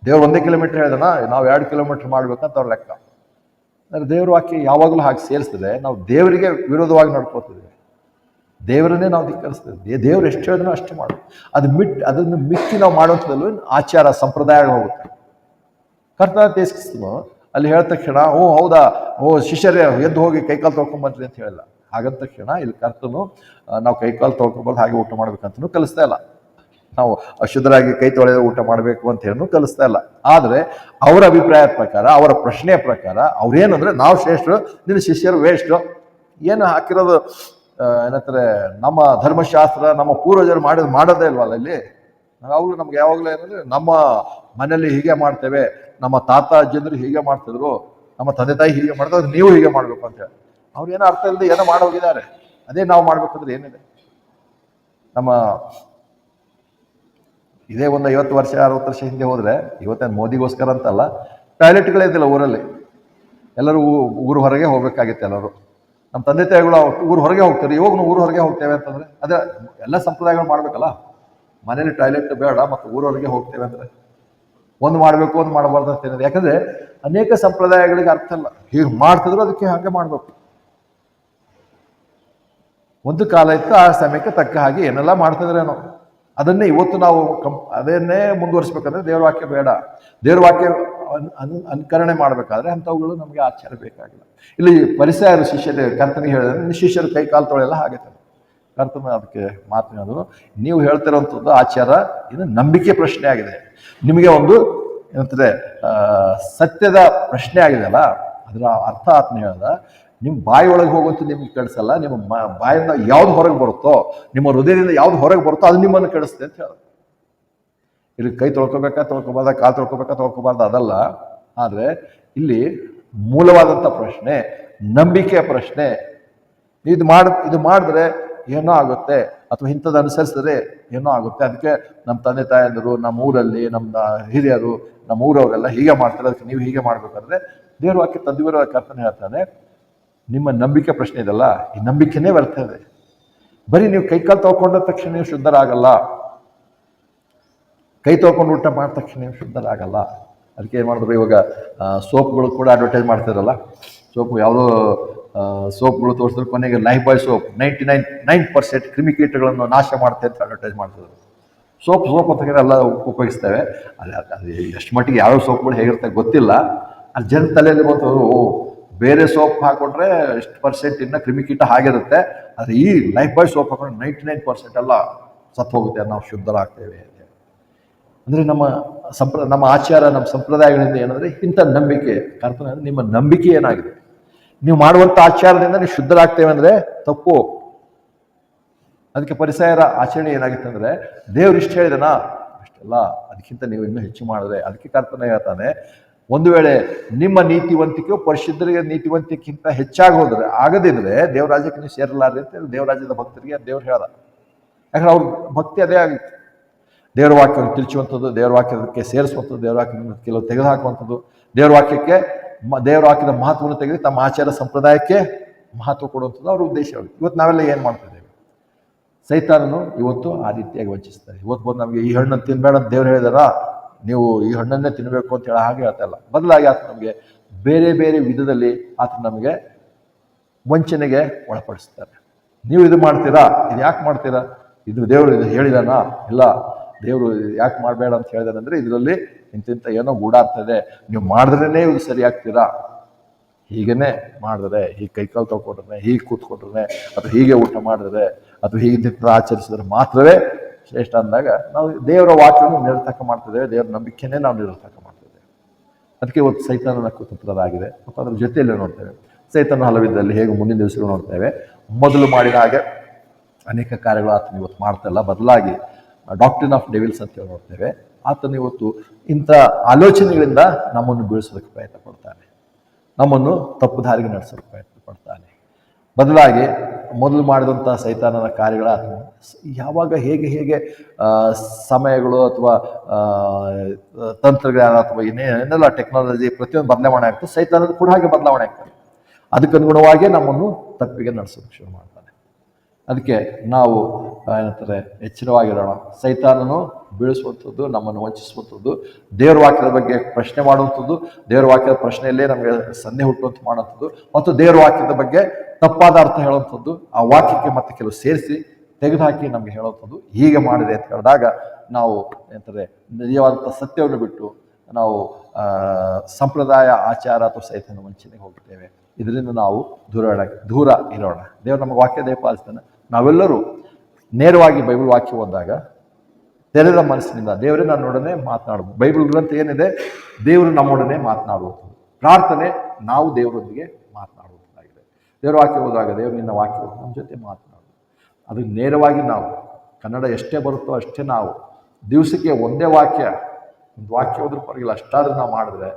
ದೇವ್ರು 1 ಕಿಲೋಮೀಟರ್ ಹೇಳಿದನ, ನಾವು 2 ಕಿಲೋಮೀಟರ್ ಮಾಡ್ಬೇಕಂತ ಅವ್ರ ಲೆಕ್ಕ. ಅಂದರೆ ದೇವ್ರ ವಾಕ್ಯ ಯಾವಾಗಲೂ ಹಾಗೆ ಸೇರಿಸ್ತದೆ. ನಾವು ದೇವರಿಗೆ ವಿರೋಧವಾಗಿ ನಡ್ಕೋತಿದ್ವಿ, ದೇವರನ್ನೇ ನಾವು ಧಿಕ್ಕರಿಸ್ತೇವೆ. ದೇವ್ರು ಎಷ್ಟು ಹೇಳಿದ್ನೋ ಅಷ್ಟು ಮಾಡು. ಅದನ್ನು ಮಿಕ್ಕಿ ನಾವು ಮಾಡುವಂಥದ್ದು ಆಚಾರ ಸಂಪ್ರದಾಯ ಹೋಗುತ್ತೆ. ಕರ್ತನ ಯೇಸುಕ್ರಿಸ್ತನು ಅಲ್ಲಿ ಹೇಳಿದ ತಕ್ಷಣ ಹೌದಾ, ಶಿಷ್ಯರೇ ಎದ್ದು ಹೋಗಿ ಕೈಕಾಲು ತೊಳ್ಕೊಂಬಂದ್ರಿ ಅಂತ ಹೇಳಿಲ್ಲ. ಹಾಗಂದ ತಕ್ಷಣ ಇಲ್ಲಿ ಕರ್ತನು ನಾವು ಕೈಕಾಲು ತೊಳ್ಕೊಂಬಂದು ಹಾಗೆ ಊಟ ಮಾಡ್ಬೇಕಂತನೂ ಕಲಿಸ್ತಾ ಇಲ್ಲ. ನಾವು ಅಶುದ್ಧರಾಗಿ ಕೈ ತೊಳೆದ ಊಟ ಮಾಡಬೇಕು ಅಂತ ಹೇಳೂ ಕಲಿಸ್ತಾ ಇಲ್ಲ. ಆದರೆ ಅವರ ಅಭಿಪ್ರಾಯದ ಪ್ರಕಾರ, ಅವರ ಪ್ರಶ್ನೆಯ ಪ್ರಕಾರ ಅವ್ರೇನಂದ್ರೆ ನಾವು ಶ್ರೇಷ್ಠರು, ನಿನ್ನ ಶಿಷ್ಯರು ವೇಸ್ಟು. ಏನು ಹಾಕಿರೋದು ಏನಂತಾರೆ, ನಮ್ಮ ಧರ್ಮಶಾಸ್ತ್ರ ನಮ್ಮ ಪೂರ್ವಜರು ಮಾಡೋದೇ ಇಲ್ವಲ್ಲ ಇಲ್ಲಿ. ಯಾವಾಗಲೂ ನಮ್ಗೆ ಯಾವಾಗಲೂ ಏನಂದ್ರೆ ನಮ್ಮ ಮನೇಲಿ ಹೀಗೆ ಮಾಡ್ತೇವೆ, ನಮ್ಮ ತಾತ ಅಜ್ಜಂದ್ರು ಹೀಗೆ ಮಾಡ್ತಿದ್ರು, ನಮ್ಮ ತಂದೆ ತಾಯಿ ಹೀಗೆ ಮಾಡ್ತಾರೆ, ನೀವು ಹೀಗೆ ಮಾಡ್ಬೇಕು ಅಂತ ಹೇಳಿ ಅವ್ರು ಏನೋ ಅರ್ಥ ಇಲ್ಲದೆ ಏನೋ ಮಾಡೋಗಿದ್ದಾರೆ. ಅದೇ ನಾವು ಮಾಡ್ಬೇಕಂದ್ರೆ ಏನಿದೆ. ನಮ್ಮ ಇದೇ ಒಂದು 50 ವರ್ಷ 60 ವರ್ಷ ಹಿಂದೆ ಹೋದ್ರೆ, ಇವತ್ತೇನು ಮೋದಿಗೋಸ್ಕರ ಅಂತಲ್ಲ, ಟಾಯ್ಲೆಟ್ಗಳೇ ಇದ್ದಿಲ್ಲ ಊರಲ್ಲಿ. ಎಲ್ಲರೂ ಊರು ಹೊರಗೆ ಹೋಗ್ಬೇಕಾಗಿತ್ತು. ಎಲ್ಲರೂ ನಮ್ಮ ತಂದೆ ತಾಯಿಗಳು ಊರು ಹೊರಗೆ ಹೋಗ್ತಾರೆ. ಇವಾಗ ನಾವು ಊರು ಹೊರಗೆ ಹೋಗ್ತೇವೆ ಅಂತಂದ್ರೆ ಅದೇ ಎಲ್ಲ ಸಂಪ್ರದಾಯಗಳು ಮಾಡ್ಬೇಕಲ್ಲ. ಮನೇಲಿ ಟಾಯ್ಲೆಟ್ ಬೇಡ ಮತ್ತು ಊರವರೆಗೆ ಹೋಗ್ತೇವೆ ಅಂದರೆ ಒಂದು ಮಾಡಬೇಕು, ಒಂದು ಮಾಡಬಾರ್ದು ಅಂತ ಏನಿದೆ. ಯಾಕಂದ್ರೆ ಅನೇಕ ಸಂಪ್ರದಾಯಗಳಿಗೆ ಅರ್ಥ ಇಲ್ಲ. ಹೀಗೆ ಮಾಡ್ತಿದ್ರು ಅದಕ್ಕೆ ಹಾಗೆ ಮಾಡಬೇಕು. ಒಂದು ಕಾಲ ಇತ್ತು, ಆ ಸಮಯಕ್ಕೆ ತಕ್ಕ ಹಾಗೆ ಏನೆಲ್ಲ ಮಾಡ್ತಿದ್ರೇನೋ ಅದನ್ನೇ ಇವತ್ತು ನಾವು ಅದನ್ನೇ ಮುಂದುವರಿಸ್ಬೇಕಂದ್ರೆ ದೇವ್ರ ವಾಕ್ಯ ಬೇಡ. ದೇವ್ರ ವಾಕ್ಯ ಅನುಕರಣೆ ಮಾಡಬೇಕಾದ್ರೆ ಅಂಥವುಗಳು ನಮಗೆ ಆಚಾರ ಬೇಕಾಗಿಲ್ಲ. ಇಲ್ಲಿ ಫರಿಸಾಯರು ಶಿಷ್ಯರು ಕರ್ತನಿಗೆ ಹೇಳಿದ್ರೆ ಶಿಷ್ಯರು ಕೈ ಕಾಲು ತೊಳೆಲ್ಲ ಹಾಗೆ ಕರ್ತನ ಅದಕ್ಕೆ ಮಾತನಾಡಿದ್ರು, ನೀವು ಹೇಳ್ತಿರೋಂಥದ್ದು ಆಚಾರ ಇದು ನಂಬಿಕೆ ಪ್ರಶ್ನೆ ಆಗಿದೆ. ನಿಮಗೆ ಒಂದು ಏನಂತಾರೆ ಸತ್ಯದ ಪ್ರಶ್ನೆ ಆಗಿದೆ ಅಲ್ಲ, ಅದರ ಅರ್ಥ ಆತ್ಮ ಹೇಳ್ದ, ನಿಮ್ಮ ಬಾಯಿ ಒಳಗೆ ಹೋಗುವಂತ ನಿಮ್ಗೆ ಕೆಡಿಸಲ್ಲ, ನಿಮ್ಮ ಬಾಯಿಂದ ಯಾವ್ದು ಹೊರಗೆ ಬರುತ್ತೋ, ನಿಮ್ಮ ಹೃದಯದಿಂದ ಯಾವ್ದು ಹೊರಗೆ ಬರುತ್ತೋ ಅದು ನಿಮ್ಮನ್ನು ಕೆಡಿಸುತ್ತೆ ಅಂತ ಹೇಳ. ಇಲ್ಲಿ ಕೈ ತೊಳ್ಕೊಬೇಕಾ ತೊಳ್ಕೊಬಾರ್ದ, ಕಾಲು ತೊಳ್ಕೊಬೇಕಾ ತೊಳ್ಕೊಬಾರ್ದ ಅದಲ್ಲ. ಆದರೆ ಇಲ್ಲಿ ಮೂಲವಾದಂಥ ಪ್ರಶ್ನೆ ನಂಬಿಕೆಯ ಪ್ರಶ್ನೆ. ಇದು ಮಾಡಿದ್ರೆ ಏನೋ ಆಗುತ್ತೆ, ಅಥವಾ ಇಂಥದ್ದು ಅನುಸರಿಸಿದ್ರೆ ಏನೋ ಆಗುತ್ತೆ. ಅದಕ್ಕೆ ನಮ್ಮ ತಂದೆ ತಾಯಂದರು, ನಮ್ಮ ಊರಲ್ಲಿ ನಮ್ಮ ಹಿರಿಯರು, ನಮ್ಮ ಊರವರೆಲ್ಲ ಹೀಗೆ ಮಾಡ್ತಾರೆ, ಅದಕ್ಕೆ ನೀವು ಹೀಗೆ ಮಾಡ್ಬೇಕಾದ್ರೆ ದೇವ್ರ ವಾಕ್ಯ ತದ್ವಿರ ಕರ್ತನೆ ಹೇಳ್ತಾನೆ, ನಿಮ್ಮ ನಂಬಿಕೆ ಪ್ರಶ್ನೆ ಇದಲ್ಲ, ಈ ನಂಬಿಕೆನೇ ಬರ್ತದೆ. ಬರೀ ನೀವು ಕೈಕಾಲು ತೊಳ್ಕೊಂಡ ತಕ್ಷಣ ನೀವು ಶುದ್ಧರಾಗಲ್ಲ, ಕೈ ತೊಳ್ಕೊಂಡು ಊಟ ಮಾಡಿದ ತಕ್ಷಣ ನೀವು ಶುದ್ಧರಾಗಲ್ಲ. ಅದಕ್ಕೆ ಏನು ಮಾಡಿದ್ರು, ಇವಾಗ ಸೋಪ್ಗಳು ಕೂಡ ಅಡ್ವರ್ಟೈಸ್ ಮಾಡ್ತಿರಲ್ಲ, ಸೋಪು ಯಾವುದೋ ಸೋಪ್ಗಳು ತೋರಿಸಿದ್ರು, ಕೊನೆಗೆ ಲೈಫ್ ಬಾಯ್ ಸೋಪ್ 99% ಕ್ರಿಮಿಕೀಟಗಳನ್ನು ನಾಶ ಮಾಡುತ್ತೆ ಅಂತ ಅಡ್ವರ್ಟೈಸ್ ಮಾಡ್ತಿದ್ರು. ಸೋಪ್ ಅಂತ ಎಲ್ಲ ಉಪಯೋಗಿಸ್ತೇವೆ. ಅದು ಎಷ್ಟು ಮಟ್ಟಿಗೆ ಯಾವ ಸೋಪ್ಗಳು ಹೇಗಿರುತ್ತೆ ಗೊತ್ತಿಲ್ಲ. ಅಲ್ಲಿ ಜನ ತಲೆಯಲ್ಲಿ ಬಂತು, ಬೇರೆ ಸೋಪ್ ಹಾಕೊಂಡ್ರೆ ಎಷ್ಟು ಪರ್ಸೆಂಟ್ ಇನ್ನು ಕ್ರಿಮಿಕೀಟ ಆಗಿರುತ್ತೆ, ಆದರೆ ಈ ಲೈಫ್ ಬಾಯ್ ಸೋಪ್ ಹಾಕೊಂಡ್ರೆ 99% ಎಲ್ಲ ಸತ್ತು ಹೋಗುತ್ತೆ, ನಾವು ಶುದ್ಧರಾಗ್ತೇವೆ ಅಂತ. ಅಂದರೆ ನಮ್ಮ ಆಚಾರ, ನಮ್ಮ ಸಂಪ್ರದಾಯಗಳಿಂದ ಏನಂದರೆ ಇಂಥ ನಂಬಿಕೆ. ಕರ್ತನ ನಿಮ್ಮ ನಂಬಿಕೆ ಏನಾಗಿದೆ, ನೀವು ಮಾಡುವಂಥ ಆಚಾರದಿಂದ ನೀವು ಶುದ್ಧರಾಗ್ತೇವೆ ಅಂದರೆ ತಪ್ಪು. ಅದಕ್ಕೆ ಫರಿಸಾಯರ ಆಚರಣೆ ಏನಾಗಿತ್ತು ಅಂದರೆ, ದೇವ್ರು ಇಷ್ಟು ಹೇಳಿದನ ಅಷ್ಟೆಲ್ಲ, ಅದಕ್ಕಿಂತ ನೀವು ಇನ್ನೂ ಹೆಚ್ಚು ಮಾಡಿದ್ರೆ. ಅದಕ್ಕೆ ಕರ್ತನ ಹೇಳ್ತಾನೆ, ಒಂದು ವೇಳೆ ನಿಮ್ಮ ನೀತಿವಂತಿಕೆಯು ಪರಿಶುದ್ಧರಿಗೆ ನೀತಿವಂತಿಕೆಗಿಂತ ಹೆಚ್ಚಾಗಿ ಹೋದ್ರೆ, ಆಗದಿದ್ರೆ ದೇವರಾಜ್ಯಕ್ಕೆ ನೀವು ಸೇರಲಾರ್ರಿ ಅಂತ ದೇವರಾಜ್ಯದ ಭಕ್ತರಿಗೆ ದೇವ್ರು ಹೇಳ್ದ. ಯಾಕಂದ್ರೆ ಅವ್ರ ಭಕ್ತಿ ಅದೇ ಆಗಿತ್ತು, ದೇವ್ರ ವಾಕ್ಯವನ್ನು ತಿಳಿಸುವಂಥದ್ದು, ದೇವ್ರ ವಾಕ್ಯಕ್ಕೆ ಸೇರಿಸುವಂಥದ್ದು, ದೇವ್ರ ವಾಕ್ಯವನ್ನು ಕೆಲವು ತೆಗೆದುಹಾಕುವಂಥದ್ದು, ದೇವ್ರ ವಾಕ್ಯಕ್ಕೆ ದೇವ್ರ ವಾಕ್ಯದ ಮಹತ್ವವನ್ನು ತೆಗೆದು ತಮ್ಮ ಆಚಾರ ಸಂಪ್ರದಾಯಕ್ಕೆ ಮಹತ್ವ ಕೊಡುವಂಥದ್ದು ಅವ್ರ ಉದ್ದೇಶವಾಗಿದೆ. ಇವತ್ತು ನಾವೆಲ್ಲ ಏನು ಮಾಡ್ತಿದ್ದೇವೆ, ಸೈತಾನನು ಇವತ್ತು ಆ ರೀತಿಯಾಗಿ ವಂಚಿಸ್ತಾರೆ. ಇವತ್ತು ಬಂದು ನಮಗೆ ಈ ಹಣ್ಣನ್ನು ತಿನ್ಬೇಡ ಅಂತ ದೇವ್ರು ಹೇಳಿದಾರ, ನೀವು ಈ ಹಣ್ಣನ್ನೇ ತಿನ್ನಬೇಕು ಅಂತ ಹೇಳಿ ಹಾಗೆ ಹೇಳ್ತಾ ಇಲ್ಲ. ಬದಲಾಗಿ ಆತ ನಮಗೆ ಬೇರೆ ಬೇರೆ ವಿಧದಲ್ಲಿ ಆತ ನಮಗೆ ವಂಚನೆಗೆ ಒಳಪಡಿಸ್ತಾರೆ. ನೀವು ಇದು ಮಾಡ್ತೀರಾ, ಇದು ಯಾಕೆ ಮಾಡ್ತೀರಾ, ಇದು ದೇವರು ಇದು ಹೇಳಿದಾನ, ಇಲ್ಲ ದೇವರು ಯಾಕೆ ಮಾಡಬೇಡ ಅಂತ ಹೇಳಿದಾನಂದ್ರೆ ಇದರಲ್ಲಿ ಇಂತಿಂತ ಏನೋ ಗೂಢಾರ್ಥ ಇದೆ, ನೀವು ಮಾಡಿದ್ರೇ ಇದು ಸರಿ ಆಗ್ತೀರಾ, ಹೀಗೇ ಮಾಡಿದ್ರೆ, ಹೀಗೆ ಕೈಕಾಲು ತೊಗೊಂಡ್ರೆ, ಹೀಗೆ ಕೂತ್ಕೊಂಡ್ರೆ, ಅಥವಾ ಹೀಗೆ ಊಟ ಮಾಡಿದ್ರೆ, ಅಥವಾ ಹೀಗೆ ಚಿತ್ರ ಆಚರಿಸಿದ್ರೆ ಮಾತ್ರವೇ ಶ್ರೇಷ್ಠ ಅಂದಾಗ ನಾವು ದೇವರ ವಾಕ್ಯವನ್ನು ನಿರರ್ಥಕ ಮಾಡ್ತಿದ್ದೇವೆ, ದೇವರ ನಂಬಿಕೆನೇ ನಾವು ನಿರರ್ಥಕ ಮಾಡ್ತಿದ್ದೇವೆ. ಅದಕ್ಕೆ ಇವತ್ತು ಸೈತಾನನ ಕುತಂತ್ರದಾಗಿದೆ. ಮತ್ತು ಅದರ ಜೊತೆಯಲ್ಲೇ ನೋಡ್ತೇವೆ ಸೈತಾನ ಹಲವಿದ್ದಲ್ಲಿ ಹೇಗೆ ಮುಂದಿನ ದಿವಸಗಳು ನೋಡ್ತೇವೆ. ಮೊದಲು ಮಾಡಿದ ಹಾಗೆ ಅನೇಕ ಕಾರ್ಯಗಳು ಆತನ ಇವತ್ತು ಮಾಡ್ತಾಯಿಲ್ಲ, ಬದಲಾಗಿ ಡಾಕ್ಟ್ರಿನ್ ಆಫ್ ಡೆವಿಲ್ಸ್ ಅಂತ ನೋಡ್ತೇವೆ. ಆತನು ಇವತ್ತು ಇಂಥ ಆಲೋಚನೆಗಳಿಂದ ನಮ್ಮನ್ನು ಬೀಳಿಸೋದಕ್ಕೆ ಪ್ರಯತ್ನ ಪಡ್ತಾನೆ, ನಮ್ಮನ್ನು ತಪ್ಪು ದಾರಿಗೆ ನಡೆಸೋದಕ್ಕೆ ಪ್ರಯತ್ನ ಪಡ್ತಾನೆ. ಬದಲಾಗಿ ಮೊದಲು ಮಾಡಿದಂಥ ಸೈತಾನನ ಕಾರ್ಯಗಳ ಯಾವಾಗ ಹೇಗೆ ಹೇಗೆ ಸಮಯಗಳು ಅಥವಾ ತಂತ್ರಜ್ಞಾನ ಅಥವಾ ಏನೆಲ್ಲ ಟೆಕ್ನಾಲಜಿ ಪ್ರತಿಯೊಂದು ಬದಲಾವಣೆ ಆಗ್ತದೆ, ಸೈತಾನದ ಕೂಡ ಹಾಗೆ ಬದಲಾವಣೆ ಆಗ್ತದೆ. ಅದಕ್ಕನುಗುಣವಾಗಿಯೇ ನಮ್ಮನ್ನು ತಪ್ಪಿಗೆ ನಡೆಸೋದಕ್ಕೆ ಶುರು ಮಾಡ್ತಾನೆ. ಅದಕ್ಕೆ ನಾವು ಏನಂತಾರೆ ಎಚ್ಚರವಾಗಿರೋಣ. ಸೈತಾನನು ಬೀಳಿಸುವಂಥದ್ದು, ನಮ್ಮನ್ನು ವಂಚಿಸುವಂಥದ್ದು, ದೇವರ ವಾಕ್ಯದ ಬಗ್ಗೆ ಪ್ರಶ್ನೆ ಮಾಡುವಂಥದ್ದು, ದೇವರ ವಾಕ್ಯದ ಪ್ರಶ್ನೆಯಲ್ಲೇ ನಮಗೆ ಸಂದೇಹ ಹುಟ್ಟುವಂತ ಮಾಡುವಂಥದ್ದು, ಮತ್ತು ದೇವರ ವಾಕ್ಯದ ಬಗ್ಗೆ ತಪ್ಪಾದ ಅರ್ಥ ಹೇಳುವಂಥದ್ದು, ಆ ವಾಕ್ಯಕ್ಕೆ ಮತ್ತೆ ಕೆಲವು ಸೇರಿಸಿ ತೆಗೆದುಹಾಕಿ ನಮಗೆ ಹೇಳುವಂಥದ್ದು ಹೀಗೆ ಮಾಡಿದೆ ಅಂತ ಹೇಳಿದಾಗ ನಾವು ಏನಂತಾರೆ ನಿಜವಾದಂಥ ಸತ್ಯವನ್ನು ಬಿಟ್ಟು ನಾವು ಸಂಪ್ರದಾಯ ಆಚಾರ ಅಥವಾ ಸೈತಾನ ವಂಚನೆಗೆ ಹೋಗ್ತೇವೆ. ಇದರಿಂದ ನಾವು ದೂರ ಇರೋಣ. ದೇವರು ನಮಗೆ ವಾಕ್ಯ ದಯಪಾಲಿಸ್ತಾನೆ. ನಾವೆಲ್ಲರೂ ನೇರವಾಗಿ ಬೈಬಲ್ ವಾಕ್ಯ ಓದಿದಾಗ ತೆರೆದ ಮನಸ್ಸಿನಿಂದ ದೇವರೇ ನನ್ನೊಡನೆ ಮಾತನಾಡುವುದು. ಬೈಬಲ್ ಗ್ರಂಥ ಏನಿದೆ, ದೇವರು ನಮ್ಮೊಡನೆ ಮಾತನಾಡುವುದು. ಪ್ರಾರ್ಥನೆ ನಾವು ದೇವರೊಂದಿಗೆ ಮಾತನಾಡುವುದಾಗಿದೆ. ದೇವರ ವಾಕ್ಯ ಓದಾಗ ದೇವರು ನಿನ್ನ ವಾಕ್ಯ ನಮ್ಮ ಜೊತೆ ಮಾತನಾಡು. ಅದು ನೇರವಾಗಿ ನಾವು ಕನ್ನಡ ಎಷ್ಟೇ ಬರುತ್ತೋ ಅಷ್ಟೇ ನಾವು ದಿವಸಕ್ಕೆ ಒಂದೇ ವಾಕ್ಯ, ಒಂದು ವಾಕ್ಯ ಹೋದ್ರೂ ಪರವಾಗಿಲ್ಲ, ಅಷ್ಟಾದರೂ ನಾವು ಮಾಡಿದ್ರೆ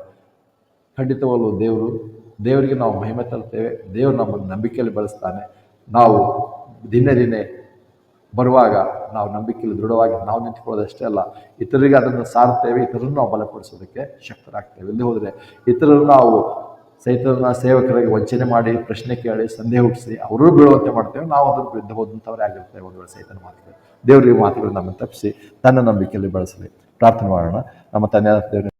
ಖಂಡಿತವಲ್ಲೂ ದೇವರಿಗೆ ನಾವು ಮಹಿಮೆ ತರುತ್ತೇವೆ. ದೇವರು ನಮ್ಮನ್ನು ನಂಬಿಕೆಯಲ್ಲಿ ಬೆಳೆಸ್ತಾನೆ. ನಾವು ದಿನೇ ಬರುವಾಗ ನಾವು ನಂಬಿಕೆಯಲ್ಲಿ ದೃಢವಾಗಿ ನಾವು ನಿಂತ್ಕೊಳ್ಳೋದಷ್ಟೇ ಅಲ್ಲ, ಇತರರಿಗೆ ಅದನ್ನು ಸಾರುತ್ತೇವೆ, ಇತರರನ್ನು ನಾವು ಬಲಪಡಿಸೋದಕ್ಕೆ ಶಕ್ತರಾಗ್ತೇವೆ. ಇಲ್ಲಿ ಹೋದರೆ ಇತರರು ನಾವು ಸೈತಾನನ ಸೇವಕರಿಗೆ ವಂಚನೆ ಮಾಡಿ, ಪ್ರಶ್ನೆ ಕೇಳಿ, ಸಂದೇಹ ಹುಟ್ಟಿಸಿ ಅವರು ಬೀಳುವಂತೆ ಮಾಡ್ತೇವೆ. ನಾವು ಅದನ್ನು ಬಿದ್ದು ಹೋದಂಥವರೇ ಆಗಿರ್ತೇವೆ. ಒಂದು ವೇಳೆ ಸೈತಾನ ಮಾತುಗಳು, ದೇವರಿಗೆ ಮಾತುಗಳು ನಮ್ಮನ್ನು ತಪ್ಪಿಸಿ ತನ್ನ ನಂಬಿಕೆಯಲ್ಲಿ ಬೆಳೆಸಲಿ. ಪ್ರಾರ್ಥನೆ ಮಾಡೋಣ. ನಮ್ಮ ತಂದೆಯಾದ ದೇವರೇ,